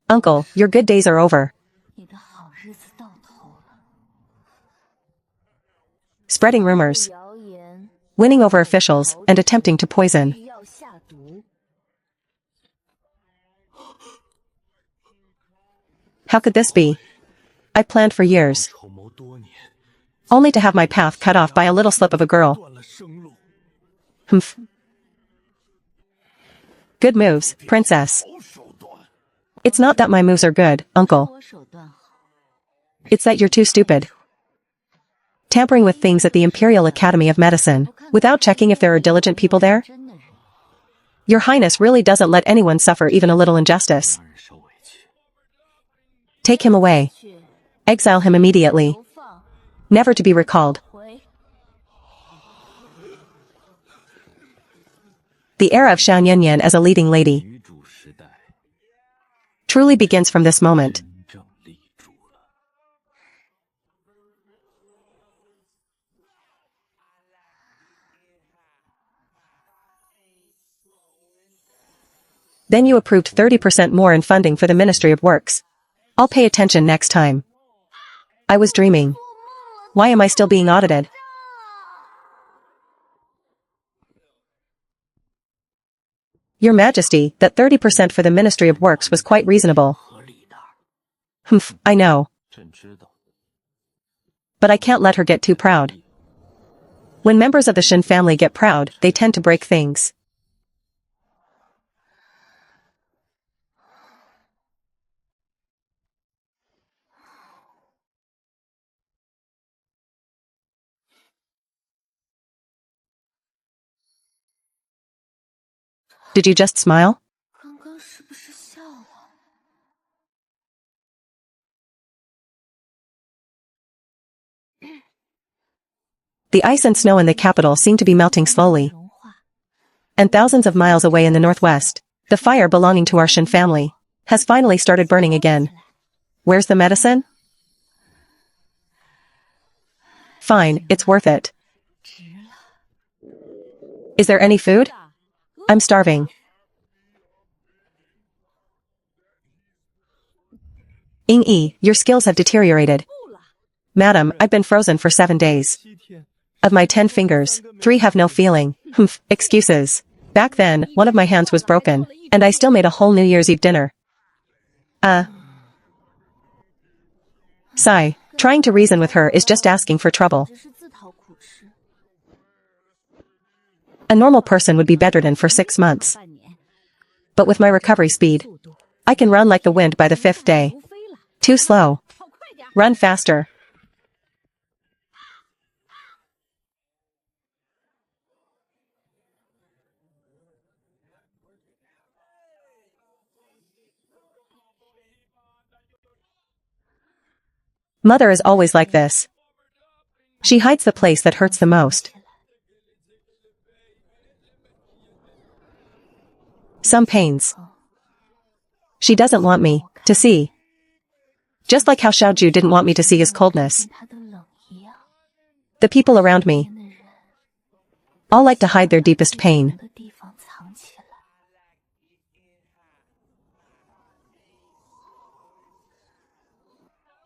Uncle, your good days are over. Spreading rumors, winning over officials, and attempting to poison. How could this be? I planned for years, only to have my path cut off by a little slip of a girl. Humph. Good moves, princess. It's not that my moves are good, uncle. It's that you're too stupid. Tampering with things at the Imperial Academy of Medicine, without checking if there are diligent people there? Your Highness really doesn't let anyone suffer even a little injustice. Take him away. Exile him immediately. Never to be recalled. The era of Shan Yanyan as a leading lady truly begins from this moment. Then you approved 30% more in funding for the Ministry of Works. I'll pay attention next time. I was dreaming. Why am I still being audited? Your Majesty, that 30% for the Ministry of Works was quite reasonable. Humph, I know. But I can't let her get too proud. When members of the Shin family get proud, they tend to break things. Did you just smile? The ice and snow in the capital seem to be melting slowly. And thousands of miles away in the northwest, the fire belonging to our Shin family has finally started burning again. Where's the medicine? Fine, it's worth it. Is there any food? I'm starving. Ing-yi, your skills have deteriorated. Madam, I've been frozen for 7 days. Of my 10 fingers, 3 have no feeling. Humph, excuses. Back then, one of my hands was broken, and I still made a whole New Year's Eve dinner. Sigh. Trying to reason with her is just asking for trouble. A normal person would be bedridden for 6 months. But with my recovery speed, I can run like the wind by the 5th day. Too slow. Run faster. Mother is always like this. She hides the place that hurts the most. Some pains. She doesn't want me to see. Just like how Xiaoju didn't want me to see his coldness. The people around me all like to hide their deepest pain.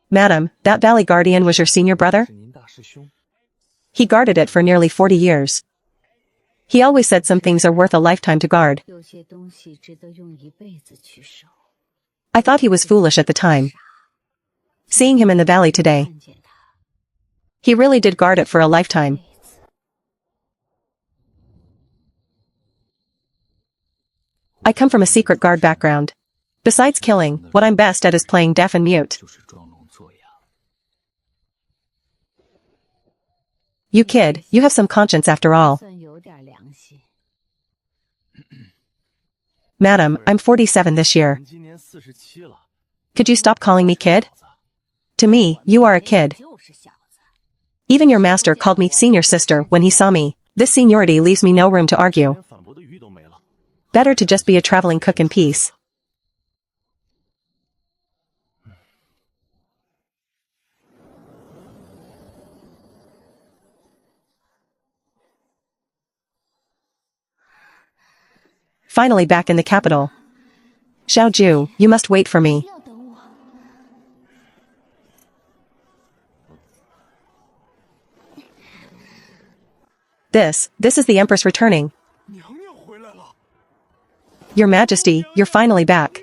Madam, that Valley Guardian was your senior brother? He guarded it for nearly 40 years. He always said some things are worth a lifetime to guard. I thought he was foolish at the time. Seeing him in the valley today, he really did guard it for a lifetime. I come from a secret guard background. Besides killing, what I'm best at is playing deaf and mute. You kid, you have some conscience after all. Madam, I'm 47 this year. Could you stop calling me kid? To me, you are a kid. Even your master called me senior sister when he saw me. This seniority leaves me no room to argue. Better to just be a traveling cook in peace. Finally back in the capital. Xiaoju, you must wait for me. This is the Empress returning. Your Majesty, you're finally back.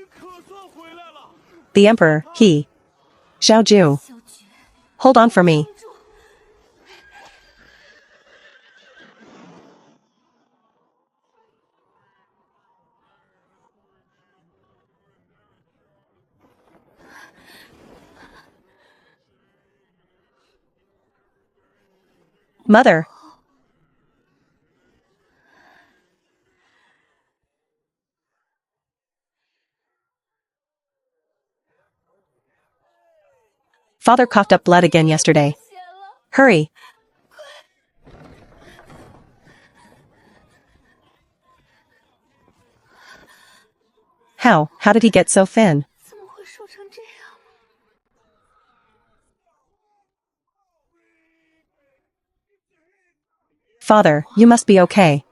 The Emperor, he. Xiaoju. Hold on for me. Mother. Father coughed up blood again yesterday. Hurry. How did he get so thin? Father, you must be okay.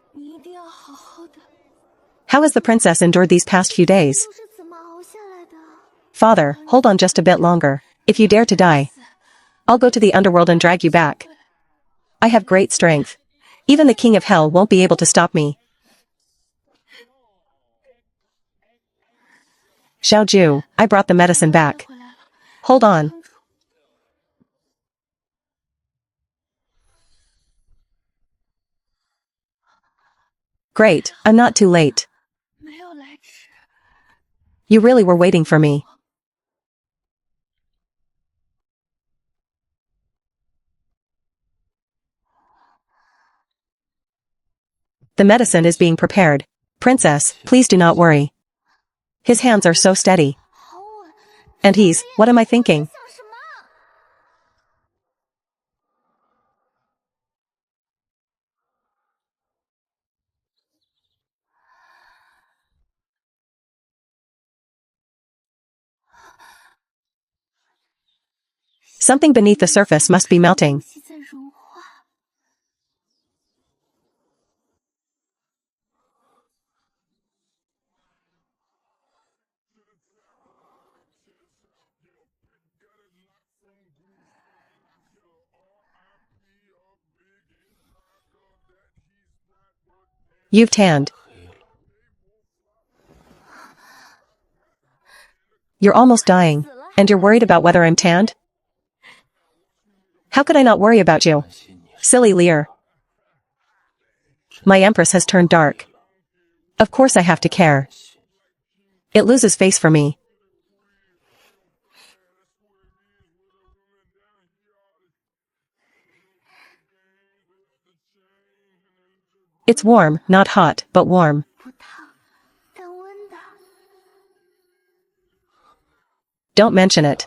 How has the princess endured these past few days? Father, hold on just a bit longer. If you dare to die, I'll go to the underworld and drag you back. I have great strength. Even the king of hell won't be able to stop me. Xiaoju, I brought the medicine back. Hold on. Great, I'm not too late. You really were waiting for me. The medicine is being prepared. Princess, please do not worry. His hands are so steady. And what am I thinking? Something beneath the surface must be melting. You've tanned. You're almost dying, and you're worried about whether I'm tanned? How could I not worry about you? Silly Lear. My empress has turned dark. Of course I have to care. It loses face for me. It's warm, not hot, but warm. Don't mention it.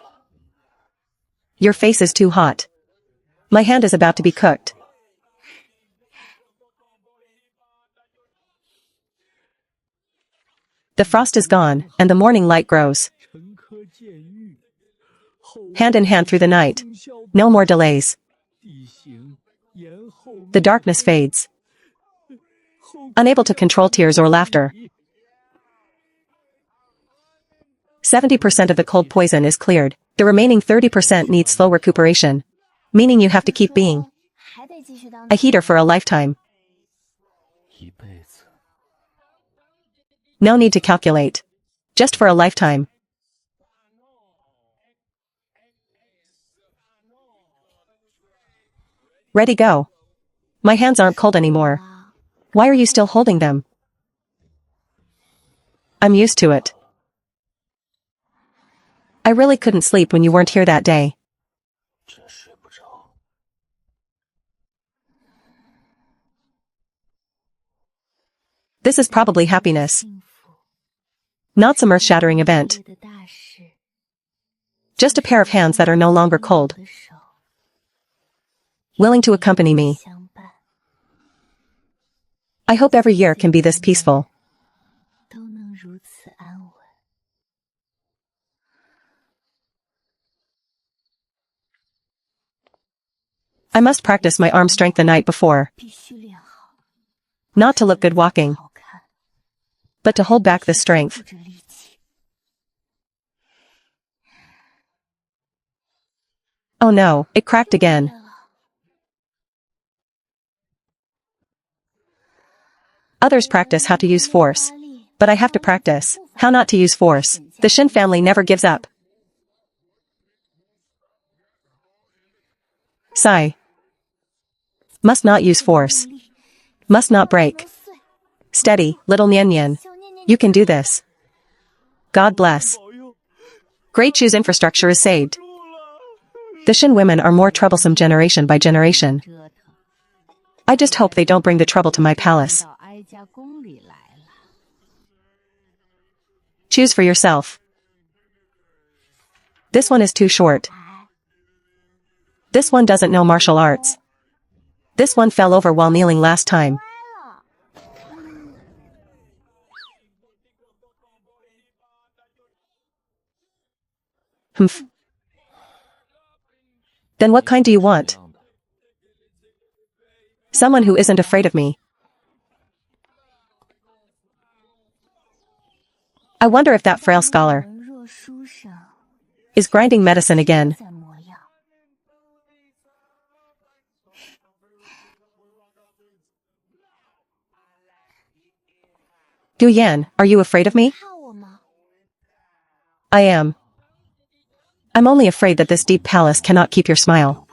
Your face is too hot. My hand is about to be cooked. The frost is gone, and the morning light grows. Hand in hand through the night. No more delays. The darkness fades. Unable to control tears or laughter. 70% of the cold poison is cleared. The remaining 30% needs slow recuperation. Meaning you have to keep being a heater for a lifetime. No need to calculate. Just for a lifetime. Ready, go. My hands aren't cold anymore. Why are you still holding them? I'm used to it. I really couldn't sleep when you weren't here that day. This is probably happiness. Not some earth-shattering event. Just a pair of hands that are no longer cold. Willing to accompany me. I hope every year can be this peaceful. I must practice my arm strength the night before. Not to look good walking, but to hold back the strength. Oh no, it cracked again. Others practice how to use force, but I have to practice how not to use force. The Shin family never gives up. Sigh. Must not use force. Must not break. Steady, little Nian Nian. You can do this. God bless. Great Chu's infrastructure is saved. The Shin women are more troublesome generation by generation. I just hope they don't bring the trouble to my palace. Choose for yourself. This one is too short. This one doesn't know martial arts. This one fell over while kneeling last time. Humph. Then what kind do you want? Someone who isn't afraid of me. I wonder if that frail scholar is grinding medicine again. Du Yan, are you afraid of me? I am. I'm only afraid that this deep palace cannot keep your smile.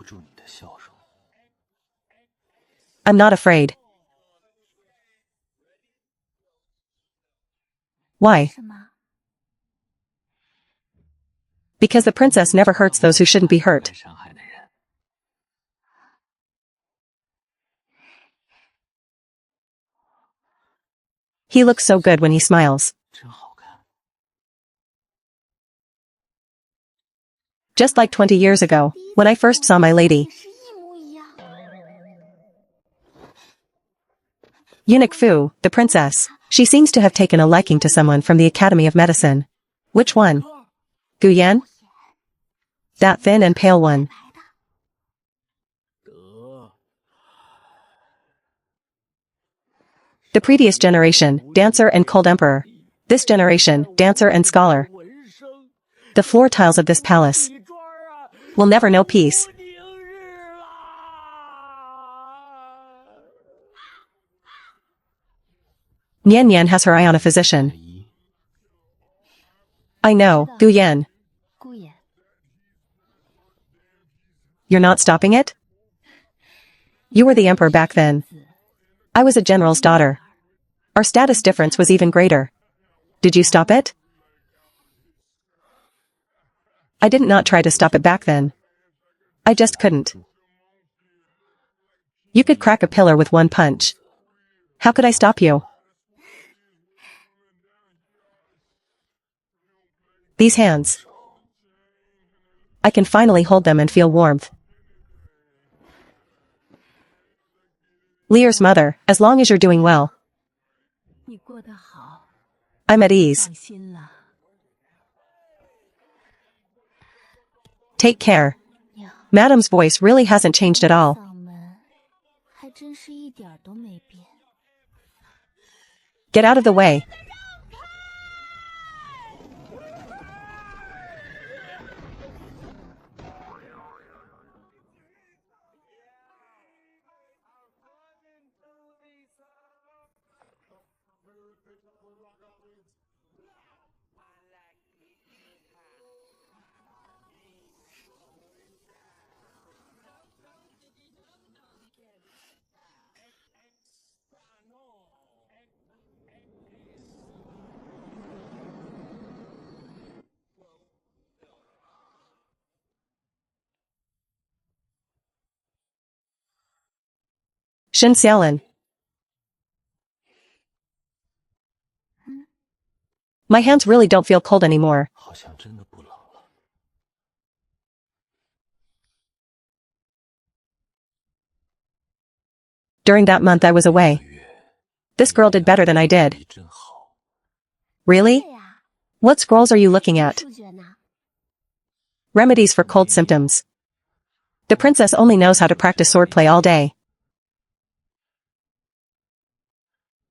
I'm not afraid. Why? Because the princess never hurts those who shouldn't be hurt. He looks so good when he smiles. Just like 20 years ago, when I first saw my lady. Eunuch Fu, the princess. She seems to have taken a liking to someone from the Academy of Medicine. Which one? Gu Yan? That thin and pale one. The previous generation, dancer and cold emperor. This generation, dancer and scholar. The floor tiles of this palace will never know peace. Nian Nian has her eye on a physician. I know, Gu Yan. You're not stopping it? You were the emperor back then. I was a general's daughter. Our status difference was even greater. Did you stop it? I did not try to stop it back then. I just couldn't. You could crack a pillar with one punch. How could I stop you? These hands. I can finally hold them and feel warmth. Lear's mother, as long as you're doing well. I'm at ease. Take care. Madam's voice really hasn't changed at all. Get out of the way. Shen Xiaolin. My hands really don't feel cold anymore. During that month I was away. This girl did better than I did. Really? What scrolls are you looking at? Remedies for cold symptoms. The princess only knows how to practice swordplay all day.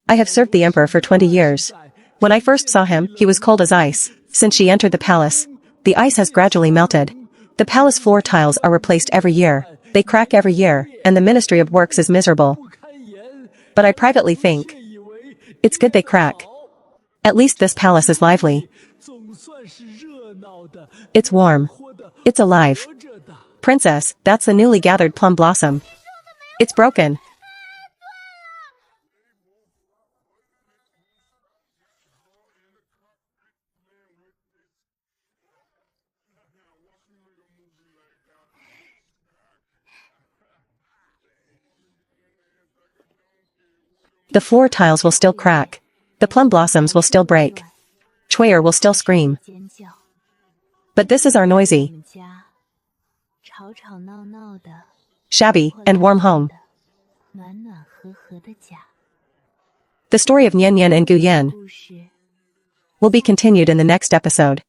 I have served the emperor for 20 years. When I first saw him, he was cold as ice. Since she entered the palace, the ice has gradually melted. The palace floor tiles are replaced every year. They crack every year, and the Ministry of Works is miserable. But I privately think it's good they crack. At least this palace is lively. It's warm. It's alive. Princess, that's the newly gathered plum blossom. It's broken. The floor tiles will still crack. The plum blossoms will still break. Chuyer will still scream. But this is our noisy, shabby, and warm home. The story of Nian Nian and Gu Yan will be continued in the next episode.